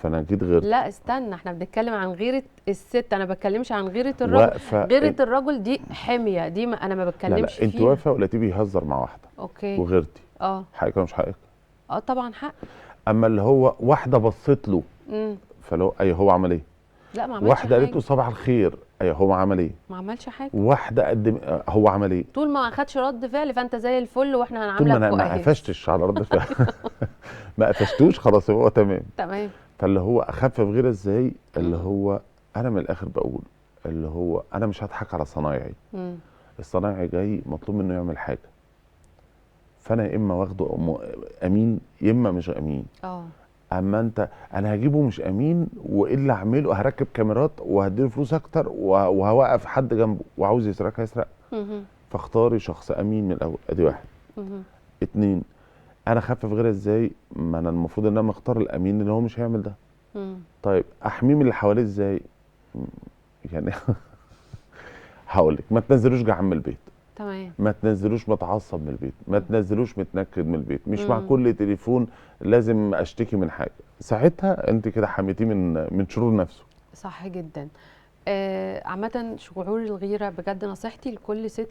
فانا جيت غيرت. لا استنى، احنا بنتكلم عن غيره الست، انا بتكلمش عن غيره الرجل. واقفه غيره الرجل دي حميه، دي ما انا ما لا بتكلمش لا، انت فيها. واقفه ولقيتيه بيهزر مع واحده اوكي. وغيرتي، اه حقك ولا مش حقك؟ اه طبعا حق. اما اللي هو واحده بصت له، امم فلو اي هو عمل ايه؟ لا ما عملش واحده قالت حاجه. له صباح الخير، اي هو عمل ايه؟ ما عملش حاجه. واحده قدم، هو عمل ايه؟ طول ما اخدش رد فعل فانت زي الفل، واحنا طول ما هنعاملك انا ما كويس. قفشتش على رد فعل ما قفشتوش خلاص هو تمام. تمام. فاللي هو اخفف غيره ازاي؟ اللي هو انا من الاخر بقول اللي هو انا مش هضحك على صنايعي. امم الصنايعي جاي مطلوب منه يعمل حاجه، فانا يا اما واخده امين يا اما مش امين. اه اما انت انا هجيبه مش امين، وايه اللي اعمله؟ هركب كاميرات وهديله فلوس اكتر وهوقف حد جنبه وعاوز يسرق هيسرق. مهم. فاختاري شخص امين من الاول، ادي واحد. مهم. اتنين، انا اخفف غيري ازاي؟ ما انا المفروض ان انا مختار الامين اللي هو مش هيعمل ده. مم. طيب احميه من اللي حواليه ازاي؟ يعني هقول لك، ما تنزلوش جعان من البيت، تمام. ما تنزلوش متعصب من البيت، ما تنزلوش متنكد من البيت، مش مع مم. كل تليفون لازم اشتكي من حاجه. ساعتها انت كده حميتيه من شرور نفسه. صح جدا. عامة شعور الغيرة بجد نصيحتي لكل ست،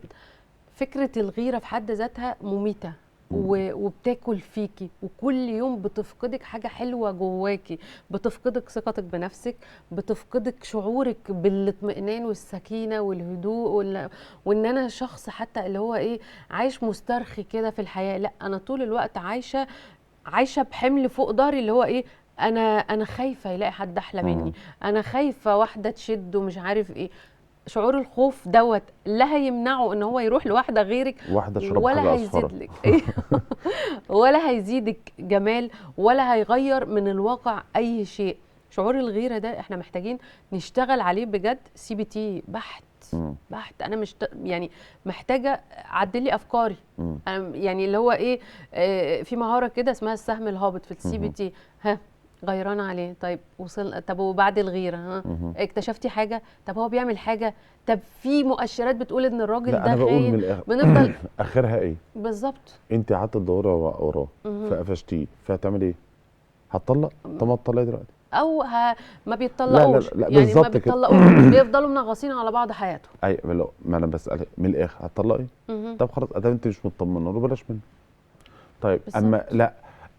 فكرة الغيرة في حد ذاتها مميتة وبتاكل فيكي، وكل يوم بتفقدك حاجة حلوة جواكي، بتفقدك ثقتك بنفسك، بتفقدك شعورك بالاطمئنان والسكينة والهدوء وان انا شخص حتى اللي هو ايه، عايش مسترخي كده في الحياة. لا انا طول الوقت عايشة بحمل فوق ظهري، اللي هو ايه، انا خايفة يلاقي حد احلى مني، انا خايفة واحدة تشد ومش عارف ايه. شعور الخوف دوت لا هيمنعه ان هو يروح لواحده غيرك، واحده شرب ولا حاجه هيزيد اصفر. لك ولا هيزيدك جمال، ولا هيغير من الواقع اي شيء. شعور الغيره ده احنا محتاجين نشتغل عليه بجد. CBT بحت بحت. انا مش يعني محتاجه اعدل لي افكاري. أنا يعني اللي هو ايه، في مهاره كده اسمها السهم الهابط في CBT. ها غيران عليه، طيب وصل، طب وبعد الغيره ها اكتشفتي حاجه، طب هو بيعمل حاجه، طب في مؤشرات بتقول ان الراجل لا ده انا بقول من خاين. الاخر بنفضل اخرها ايه؟ بالظبط. انت قعدت تدوري وراه فقفشتيه، فهتعمل ايه؟ هتطلق؟ طب ما تطلقي دلوقتي. او ما لا لا بيتطلقوش، لا يعني ما بالظبط كده. بيتطلقوش، بيفضلوا منغصين على بعض حياتهم. اي ما انا بسألك من الاخر، هتطلقي؟ طب خلاص ادام انت مش مطمنه له بلاش منه. طيب بالظبط. اما لا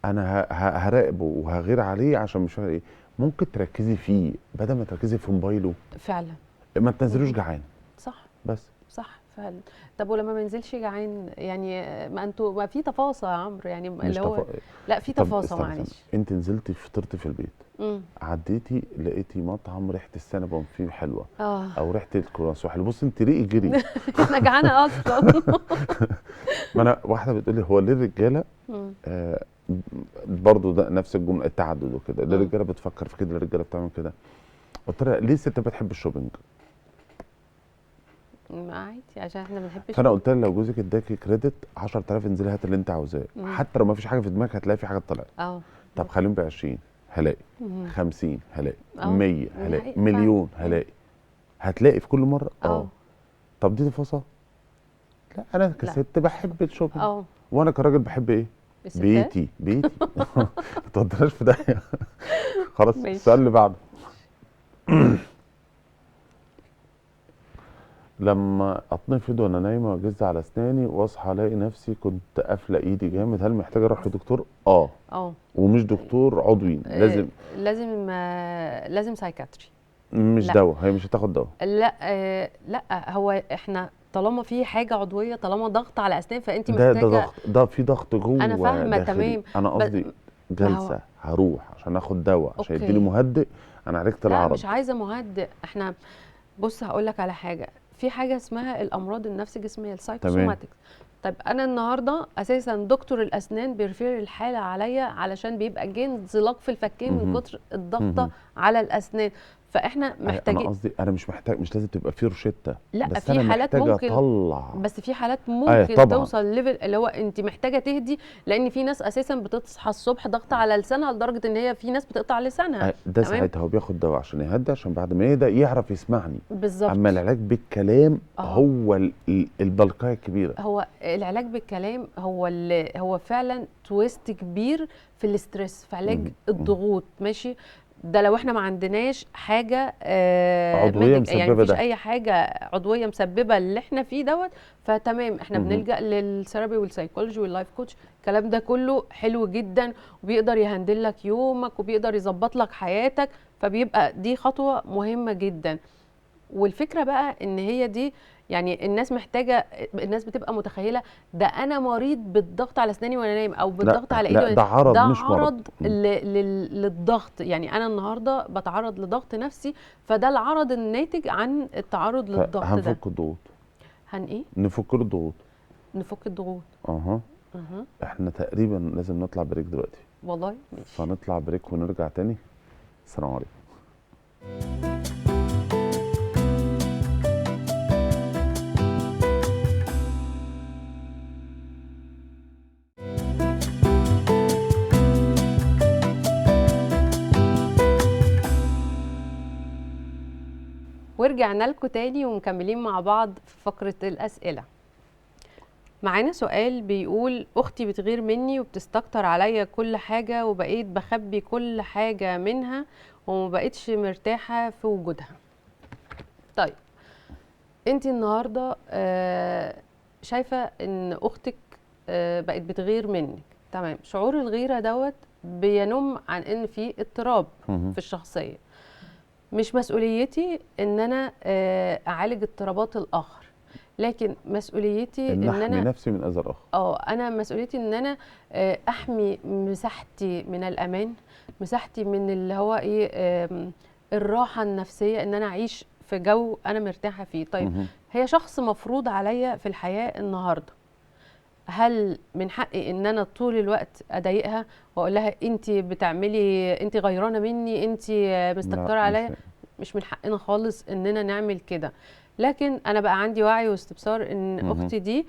انا هراقبه وهغير عليه عشان مش عارف ايه، ممكن تركزي فيه بدل ما تركزي في موبايله. فعلا. ما تنزلوش جعان صح بس. صح فعلا. طب ولما ما ينزلش جعان يعني، ما انتوا ما في تفاصيل يا عمرو، يعني مش اللي هو لا في طب تفاصيل استنى. معلش. انت نزلتي فطرتي في البيت، عديتي لقيتي مطعم ريحه السينابون فيه حلوه او ريحه الكرواسون حلوه، بص انت ريقي جري انا جعانه اصلا. ما انا واحده بتقول لي هو ليه الرجاله برضه ده نفس الجمله التعدد وكده، ليه الرجاله بتفكر في كده، ليه الرجاله بتعمل كده؟ قلت لها ليه الست بتحب الشوبينج؟ عادي عشان احنا ما بنحبش. فانا قلت لها لو جوزك اداكي كريدت 10000 انزلي هات اللي انت عاوزاه، حتى لو ما فيش حاجه في دماغك هتلاقي في حاجه طلعت. طب خليهم ب 20 هلاقي، 50 هلاقي، 100 هلاقي، مليون هلاقي، هتلاقي في كل مره. طب دي تفاصيل؟ لا انا كست بحب الشوبينج، وانا كراجل بحب ايه؟ بيتي ما تودناش في داهيه. خلاص السؤال اللي بعده. لما اتنفض وانا نايمه واجز على اسناني واصحى الاقي نفسي كنت قافله ايدي جامد، هل محتاجه اروح لدكتور؟ ومش دكتور عضوي، لازم سايكاتري، مش دواء، هي مش هتاخد دواء. لا هو احنا طالما في حاجه عضويه، طالما ضغط على اسنان فانت محتاجه. ده ضغط، ده في ضغط جوه. انا فاهمه تمام. انا قصدي جلسه هروح عشان اخد دواء عشان يديني مهدئ، انا عالجت العرض. لا مش عايزه مهدئ. احنا بص هقول لك على حاجه، في حاجه اسمها الامراض النفس الجسميه السايكوسوماتكس. طيب انا النهارده اساسا دكتور الاسنان بيرفير الحاله عليا علشان بيبقى جه انزلاق في الفكين من كتر الضغطه على الاسنان، فاحنا انا محتاجين. قصدي انا مش محتاج، مش لازم تبقى في روشته، لا، بس في انا حالات محتاج ممكن، اطلع. بس في حالات ايوه ممكن طبعا. توصل ليفل اللي هو انت محتاجه تهدي، لان في ناس اساسا بتصحى الصبح ضغط على لسانها لدرجه ان هي في ناس بتقطع لسانها. ده تمام، ساعتها هو بياخد دواء عشان يهدى، عشان بعد ما يهدى يعرف يسمعني. اما بالظبط. العلاج بالكلام اهو، هو البلقايه الكبيره. هو العلاج بالكلام هو فعلا تويست كبير في الاسترس، في علاج مم. مم. الضغوط، ماشي. ده لو احنا ما عندناش حاجه عضويه يعني مسببه مفيش ده. اي حاجه عضويه مسببه اللي احنا فيه دوت، فتمام احنا مم. بنلجأ للثيرابي والسايكولوجي واللايف كوتش. الكلام ده كله حلو جدا، وبيقدر يهندل لك يومك وبيقدر يظبط لك حياتك، فبيبقى دي خطوه مهمه جدا. والفكره بقى ان هي دي، يعني الناس محتاجه، الناس بتبقى متخيله ده انا مريض بالضغط على اسناني وانا نايم، او لا بالضغط على ايدي لا، وانا ده عرض ده مش مرض. عرض للضغط. يعني انا النهارده بتعرض لضغط نفسي، فده العرض الناتج عن التعرض للضغط ده. فهنفك الضغوط. ايه؟ نفك له الضغوط. نفك الضغوط. اها. اها. احنا تقريبا لازم نطلع بريك دلوقتي، والله ماشي. فنطلع بريك ونرجع تاني. السلام عليكم. ورجعنا لكم تاني ومكملين مع بعض في فقره الاسئله. معانا سؤال بيقول: اختي بتغير مني وبتستكتر عليا كل حاجه، وبقيت بخبي كل حاجه منها ومبقتش مرتاحه في وجودها. طيب، انت النهارده شايفه ان اختك بقت بتغير منك، تمام. شعور الغيره دوت بينم عن ان في اضطراب مهم. في الشخصيه. مش مسؤوليتي ان انا اعالج اضطرابات الاخر، لكن مسؤوليتي ان ان احمي انا نفسي من اذى الاخر. انا مسؤوليتي ان انا احمي مساحتي من الامان، مساحتي من اللي هو ايه، الراحه النفسيه، ان انا اعيش في جو انا مرتاحه فيه. طيب، مهم. هي شخص مفروض عليا في الحياه النهارده، هل من حقي ان انا طول الوقت اضايقها واقول لها انت بتعملي، انت غيرانه مني، انت لا مستكتره مش عليا؟ مش من حقنا خالص اننا نعمل كده. لكن انا بقى عندي وعي واستبصار ان مهم. اختي دي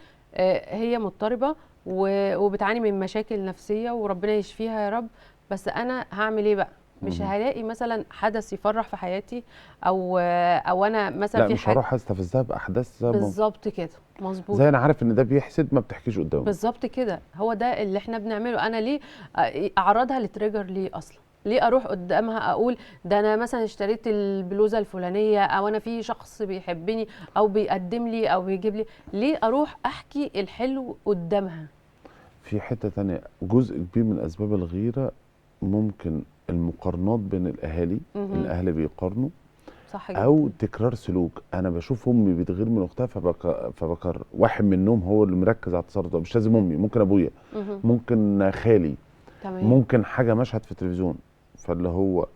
هي مضطربه وبتعاني من مشاكل نفسيه، وربنا يشفيها يا رب. بس انا هعمل ايه بقى؟ مش مهم. هلاقي مثلا حدث يفرح في حياتي، او انا مثلا لا في مش حاجه. هروح استفزها باحداث بالظبط كده، مظبوط. زي انا عارف ان ده بيحسد ما بتحكيش قدامه. بالظبط كده، هو ده اللي احنا بنعمله. انا ليه اعرضها لتريجر؟ ليه اصلا؟ ليه اروح قدامها اقول ده انا مثلا اشتريت البلوزه الفلانيه، او انا في شخص بيحبني او بيقدم لي او بيجيب لي؟ ليه اروح احكي الحلو قدامها؟ في حتة تانية، جزء كبير من اسباب الغيرة ممكن المقارنات بين الاهالي، مهم. الاهل بيقارنوا، صح او جدا. تكرار سلوك. انا بشوف امي بتغير من اختها فبكرر. واحد منهم هو اللي مركز على التصرف ده، مش لازم امي، ممكن ابويا، مهم. ممكن خالي، تمام. ممكن حاجة مشهد في التلفزيون. فاللي هو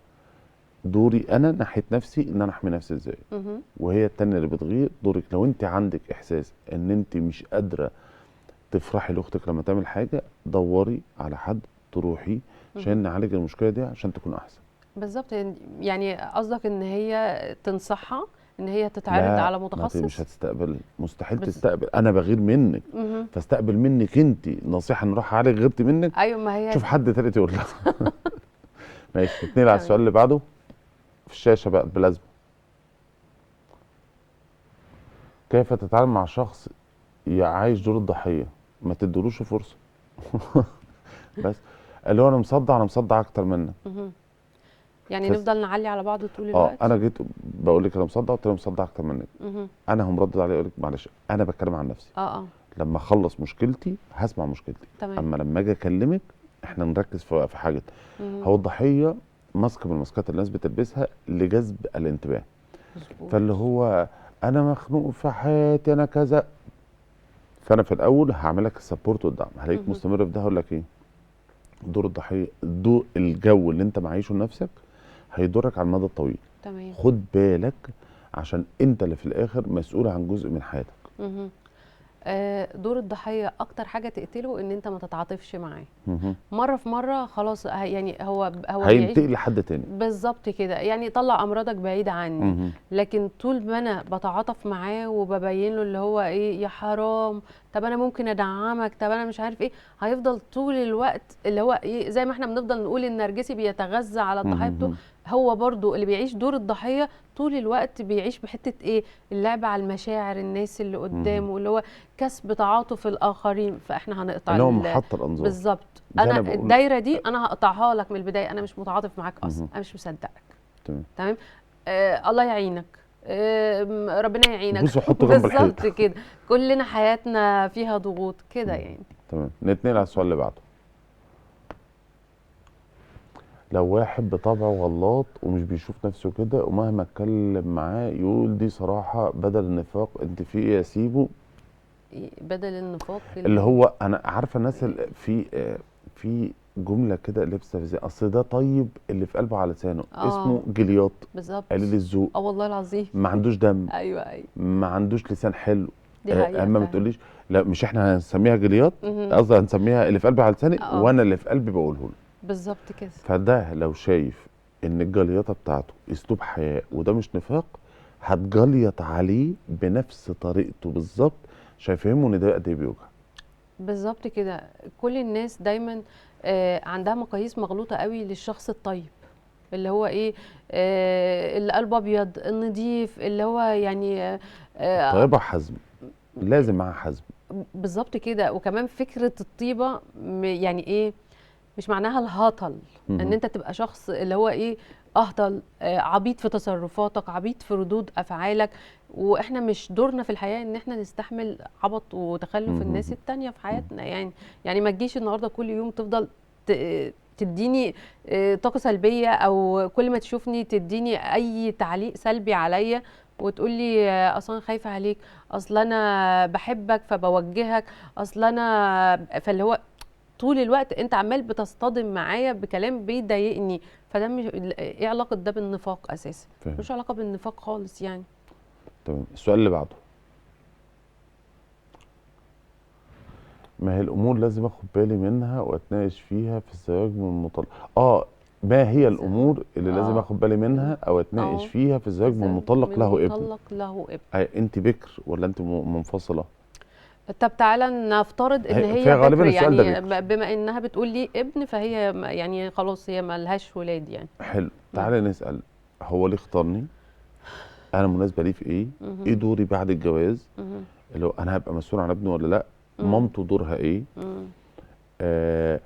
دوري انا ناحية نفسي ان انا احمي نفسي ازاي، مهم. وهي التانية اللي بتغير. دورك لو انت عندك احساس ان انت مش قادرة تفرحي لاختك لما تعمل حاجه، دوري على حد تروحي عشان مهم. نعالج المشكله دي عشان تكون احسن. بالظبط. يعني قصدك ان هي تنصحها ان هي تتعرض لا على مش متخصص؟ هتستقبل، مستحيل بس. تستقبل. انا بغير منك مهم. فاستقبل منك انت نصيحه نروح اعالج غيرتي منك. ايوه، ما هي شوف حد تالت يقول لها. ماشي، نتنقل على السؤال تمام. اللي بعده في الشاشه بقى بلازما. كيف تتعامل مع شخص عايش دور الضحيه؟ ما تدلوش فرصه. بس اللي هو انا مصدع، انا مصدع اكتر منك. مهم. يعني نفضل نعلي على بعض طول انا الوقت؟ جيت بقول لك انا مصدع، قلت له مصدع اكتر منك. مهم. انا هم ردد عليه اقول لك معلش انا بتكلم عن نفسي، اه. لما اخلص مشكلتي هسمع مشكلتي. تمام. اما لما اجي اكلمك احنا نركز في حاجه. مهم. هو الضحيه ماسك من الماسكات اللي الناس بتلبسها لجذب الانتباه. مظبوط. فاللي هو انا مخنوق في حياتي، انا كذا. فانا في الاول هعمل لك السبورت والدعم، هلاقيك مهم. مستمر في ده. هقول لك ايه؟ دور الضحيه، دور الجو اللي انت معيشه لنفسك هيضرك على المدى الطويل. تمام. خد بالك عشان انت اللي في الاخر مسؤول عن جزء من حياتك. مهم. دور الضحيه اكتر حاجه تقتله ان انت ما تتعاطفش معاه. مهم. مره في مره خلاص يعني هو بيعيش هينتقل لحد تاني. بالظبط كده، يعني طلع امراضك بعيده عني. مهم. لكن طول ما انا بتعاطف معاه وببين له اللي هو ايه، يا حرام، طب انا ممكن ادعمك، طب انا مش عارف ايه، هيفضل طول الوقت اللي هو ايه، زي ما احنا بنفضل نقول النرجسي بيتغذى على الضحيه بتوعه، مهم. هو برضو اللي بيعيش دور الضحيه طول الوقت بيعيش بحته ايه، اللعب على المشاعر الناس اللي مهم. قدامه، اللي هو كسب تعاطف الاخرين، فاحنا هنقطع اللي هو محط الانظار. بالظبط. زي انا انا بقول. الدايره دي انا هقطعها لك من البدايه، انا مش متعاطف معاك اصلا، مهم. انا مش مصدقك. تمام. تمام. الله يعينك. ربنا يعينك. بص حطه جنب الحيط. بالظبط كده. كلنا حياتنا فيها ضغوط كده مم. يعني. تمام، نتنقل على السؤال اللي بعده. لو واحد بطبعه غلاط ومش بيشوف نفسه كده، ومهما اتكلم معاه يقول دي صراحة بدل النفاق، انت في ايه اسيبه؟ بدل النفاق اللي هو انا عارفة الناس اللي في جملة كده لابسة في زي اصل ده طيب اللي في قلبه على لسانه، اسمه جلياط، بالظبط. قليل الذوق، والله العظيم. ما عندوش دم، ايوه ايوه. ما عندوش لسان حلو. دي حقيقه اما ما فعلا. تقوليش لا مش احنا هنسميها جليات، مهم. قصدي هنسميها اللي في قلبي على لساني، اه وانا اللي في قلبي بقوله له. بالظبط كده. فده لو شايف ان الجليطه بتاعته اسلوب حياه وده مش نفاق، هتجليط عليه بنفس طريقته بالظبط، مش هيفهمه ان ده قد ايه بيوجع. بالظبط كده. كل الناس دايما عندها مقاييس مغلوطه قوي للشخص الطيب، اللي هو ايه، اللي قلبه ابيض النضيف، اللي هو يعني الطيبه حزم، لازم معاها حزم. بالظبط كده. وكمان فكره الطيبه يعني ايه، مش معناها الهطل، ان مهم. انت تبقى شخص اللي هو ايه، اهطل، عبيط في تصرفاتك، عبيط في ردود افعالك. واحنا مش دورنا في الحياه ان احنا نستحمل عبط وتخلف الناس مهم. التانية في حياتنا يعني ما تجيش النهارده كل يوم تفضل تديني طاقه سلبيه، او كل ما تشوفني تديني اي تعليق سلبي عليا وتقول لي اصلا أنا خايفه عليك، اصل انا بحبك فبوجهك، اصل انا، فاللي هو طول الوقت انت عمال بتصطدم معايا بكلام بيضايقني. فده مش ايه علاقه ده بالنفاق اساسا؟ فاهم. مش علاقه بالنفاق خالص يعني. تمام، السؤال اللي بعده. ما هي الامور لازم اخد بالي منها واتناقش فيها في الزواج من المطلق؟ ما هي الامور اللي لازم اخد بالي منها او اتناقش اه فيها في الزواج من المطلق من له ابن؟ مطلق له ابن. انت بكر ولا انت منفصله؟ طب تعالى نفترض ان فهي هي غالبا بكر، السؤال ده يعني بكر. بما انها بتقول لي ابن فهي يعني خلاص هي ما لهاش ولاد يعني. حلو، مم. تعالى نسال، هو ليه اختارني؟ انا مناسبه ليه في ايه؟ ايه مهم. دوري بعد الجواز؟ مهم. اللي هو انا هبقى مسؤول عن ابني ولا لا؟ مم. مامته دورها ايه؟ مم. آه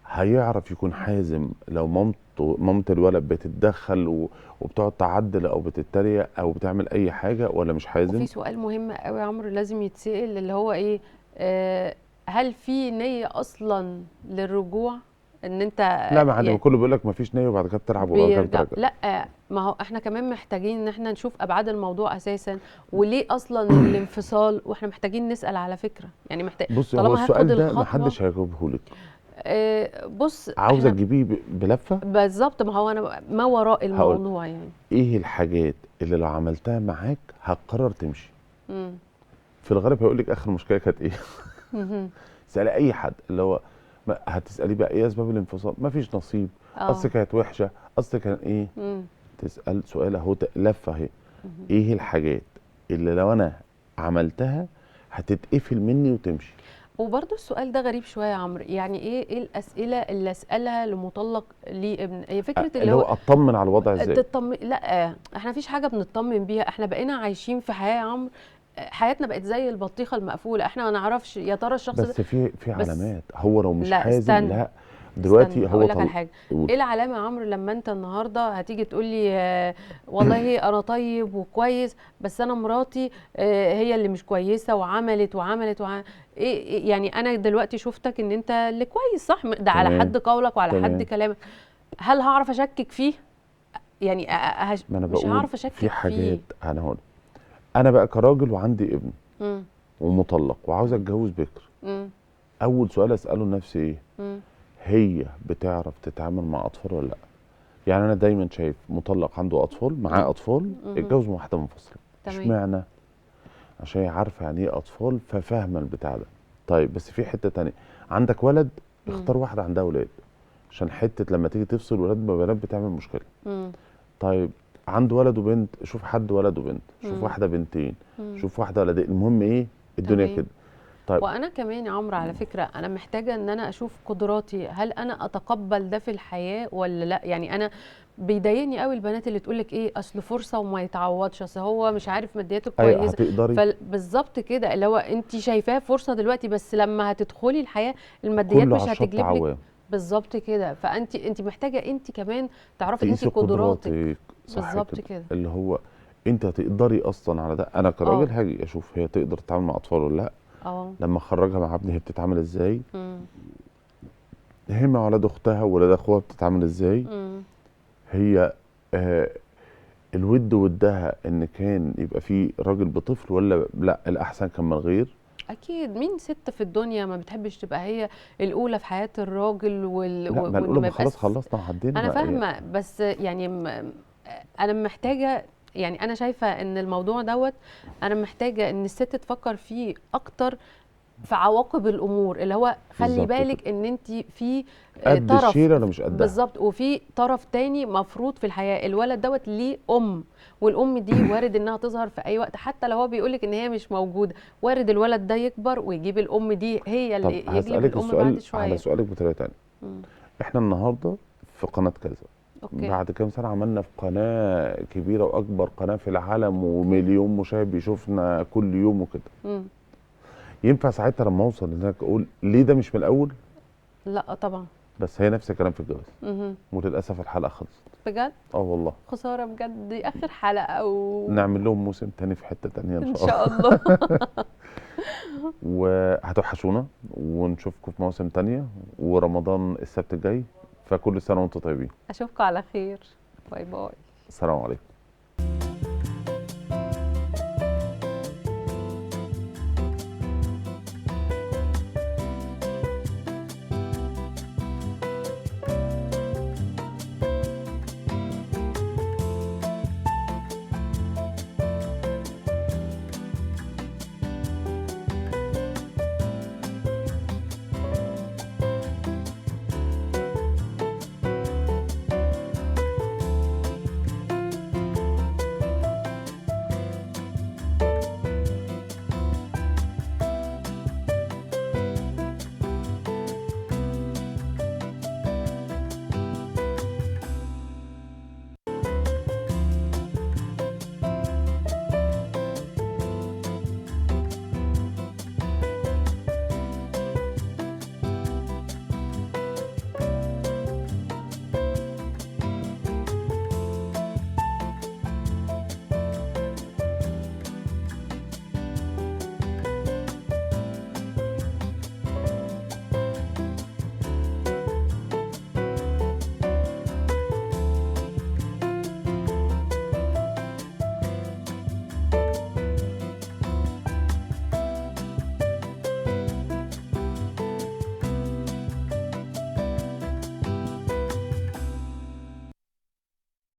هيعرف يكون حازم لو مامة الولد بتتدخل وبتقعد تعدل او بتتريق او بتعمل اي حاجه، ولا مش وفي حازم؟ سؤال مهم قوي يا عمرو لازم يتسأل، اللي هو ايه، هل في نية اصلا للرجوع، ان انت لا، ما حد، يعني كله بيقول لك ما فيش نيه وبعد كده بتلعب وبعد كده بيرجع؟ بترجع. لا، ما هو احنا كمان محتاجين ان احنا نشوف ابعاد الموضوع اساسا، وليه اصلا الانفصال، واحنا محتاجين نسأل على فكرة، يعني محتاج بص، هو طالما هاخد السؤال ده ما الخطوة. حدش هيجاوبه لك. بص عاوزه احنا تجيبيه بلفه. بالظبط، ما هو انا ما وراء هقول الموضوع يعني. ايه الحاجات اللي لو عملتها معاك هتقرر تمشي. مم. في الغالب هيقول لك اخر مشكله كانت ايه. مهم. اسالي اي حد اللي هو هتساليه بقى ايه اسباب الانفصال، مفيش نصيب، اصل اه. كانت وحشه، اصل كان ايه. مم. تسال سؤال اهو، لفه اهي. مهم. ايه الحاجات اللي لو انا عملتها هتتقفل مني وتمشي؟ وبرضه السؤال ده غريب شويه يا عمرو، يعني ايه الاسئله اللي اسالها لمطلق ليه ابن؟ هي فكره اللي اللي هو هو اطمن على الوضع ازاي. تطمن، لا احنا مفيش حاجه بنطمن بيها، احنا بقينا عايشين في حياه يا عمرو، حياتنا بقت زي البطيخه المقفوله، احنا ما نعرفش يا ترى الشخص ده. بس في بس علامات، هو لو مش لا حازم استنى، لا. استنى دلوقتي هو هقول لك على حاجه. قول. ايه العلامه يا عمرو لما انت النهارده هتيجي تقول لي والله انا طيب وكويس، بس انا مراتي هي اللي مش كويسه وعملت يعني انا دلوقتي شفتك ان انت اللي كويس صح، ده على تمام. حد قولك وعلى حد تمام. كلامك، هل هعرف اشكك فيه؟ يعني ما انا مش بقول هعرف في اشكك حاجات، فيه. انا هقول انا بقى كراجل وعندي ابن مم. ومطلق وعاوز اتجوز بكر، مم. اول سؤال اساله لنفسي ايه؟ مم. هي بتعرف تتعامل مع اطفال ولا لا؟ يعني انا دايما شايف مطلق عنده اطفال، معاه مم. اطفال، مم. اتجوز من واحده منفصله. تمام. اشمعنى؟ عشان هي عارفه يعني ايه اطفال، ففاهمه البتاع ده. طيب بس في حته تانية، عندك ولد، مم. اختار واحده عندها ولاد، عشان حته لما تيجي تفصل ولاد ببنات بتعمل مشكله. مم. طيب عنده ولد وبنت، شوف حد ولد وبنت، شوف مم. واحده بنتين، مم. شوف واحده ولدين، المهم ايه الدنيا تمام. كده. طيب وانا كمان يا عمرو على فكره انا محتاجه ان انا اشوف قدراتي، هل انا اتقبل ده في الحياه ولا لا. يعني انا بيضايقني قوي البنات اللي تقولك ايه اصل فرصه وما يتعوضش، اصل هو مش عارف مادياته ايوه كويسه. هتقدري. فبالظبط كده، اللي هو انت شايفاه فرصه دلوقتي، بس لما هتدخلي الحياه الماديات كله على مش الشط هتجلب لك. عوام. بالظبط كده، فانت محتاجه انت كمان تعرفي ان انت تقيسي قدراتك. قدراتك، صح بالظبط كده. كده. اللي هو انت هتقدري اصلا على ده. انا اه. كراجل هاجي اشوف هي تقدر تتعامل مع اطفال ولا لا، اه. لما اخرجها مع ابني هي بتتعامل ازاي، امم. هي مع ولاد اختها وولاد اخوها بتتعامل ازاي. امم. هي آه الود ودها ان كان يبقى في راجل بطفل، ولا لا الاحسن كان من غير. اكيد، مين ست في الدنيا ما بتحبش تبقى هي الاولى في حياة الراجل لا ما وان الاولى ما ما يبقاش. خلاص خلصنا وعدينا انا ما فاهمة، بس يعني انا محتاجة، يعني انا شايفة ان الموضوع دوت انا محتاجة ان الست تفكر فيه اكتر في عواقب الامور، اللي هو خلي بالظبط كده. بالك ان انت في قد طرف. الشيله ولا مش قدها. بالظبط، وفي طرف تاني مفروض في الحياه، الولد دوت ليه ام، والام دي وارد انها تظهر في اي وقت، حتى لو هو بيقولك ان هي مش موجوده، وارد الولد ده يكبر ويجيب الام دي، هي طب اللي يجلب هسألك الام بعد السؤال على شويه. سؤالك بطريقه تانية. مم. احنا النهارده في قناه كذا، اوكي. بعد كام سنة عملنا في قناة كبيرة وأكبر قناة في العالم ومليون مشاهد بيشوفنا كل يوم وكده، مم. ينفع ساعتها لما أوصل هناك أقول ليه ده مش من الأول؟ لا طبعا. بس هي نفس الكلام في الجواز، مهم. وللأسف الحلقة خلصت. بجد. اه والله. خساره بجد، دي اخر حلقه نعمل لهم موسم تاني في حتة تانية إن ان شاء الله. شاء الله. وهتوحشونا ونشوفكم في مواسم تانية، ورمضان السبت الجاي، فكل سنة وانتم طيبين. اشوفكم على خير. باي باي. السلام عليكم.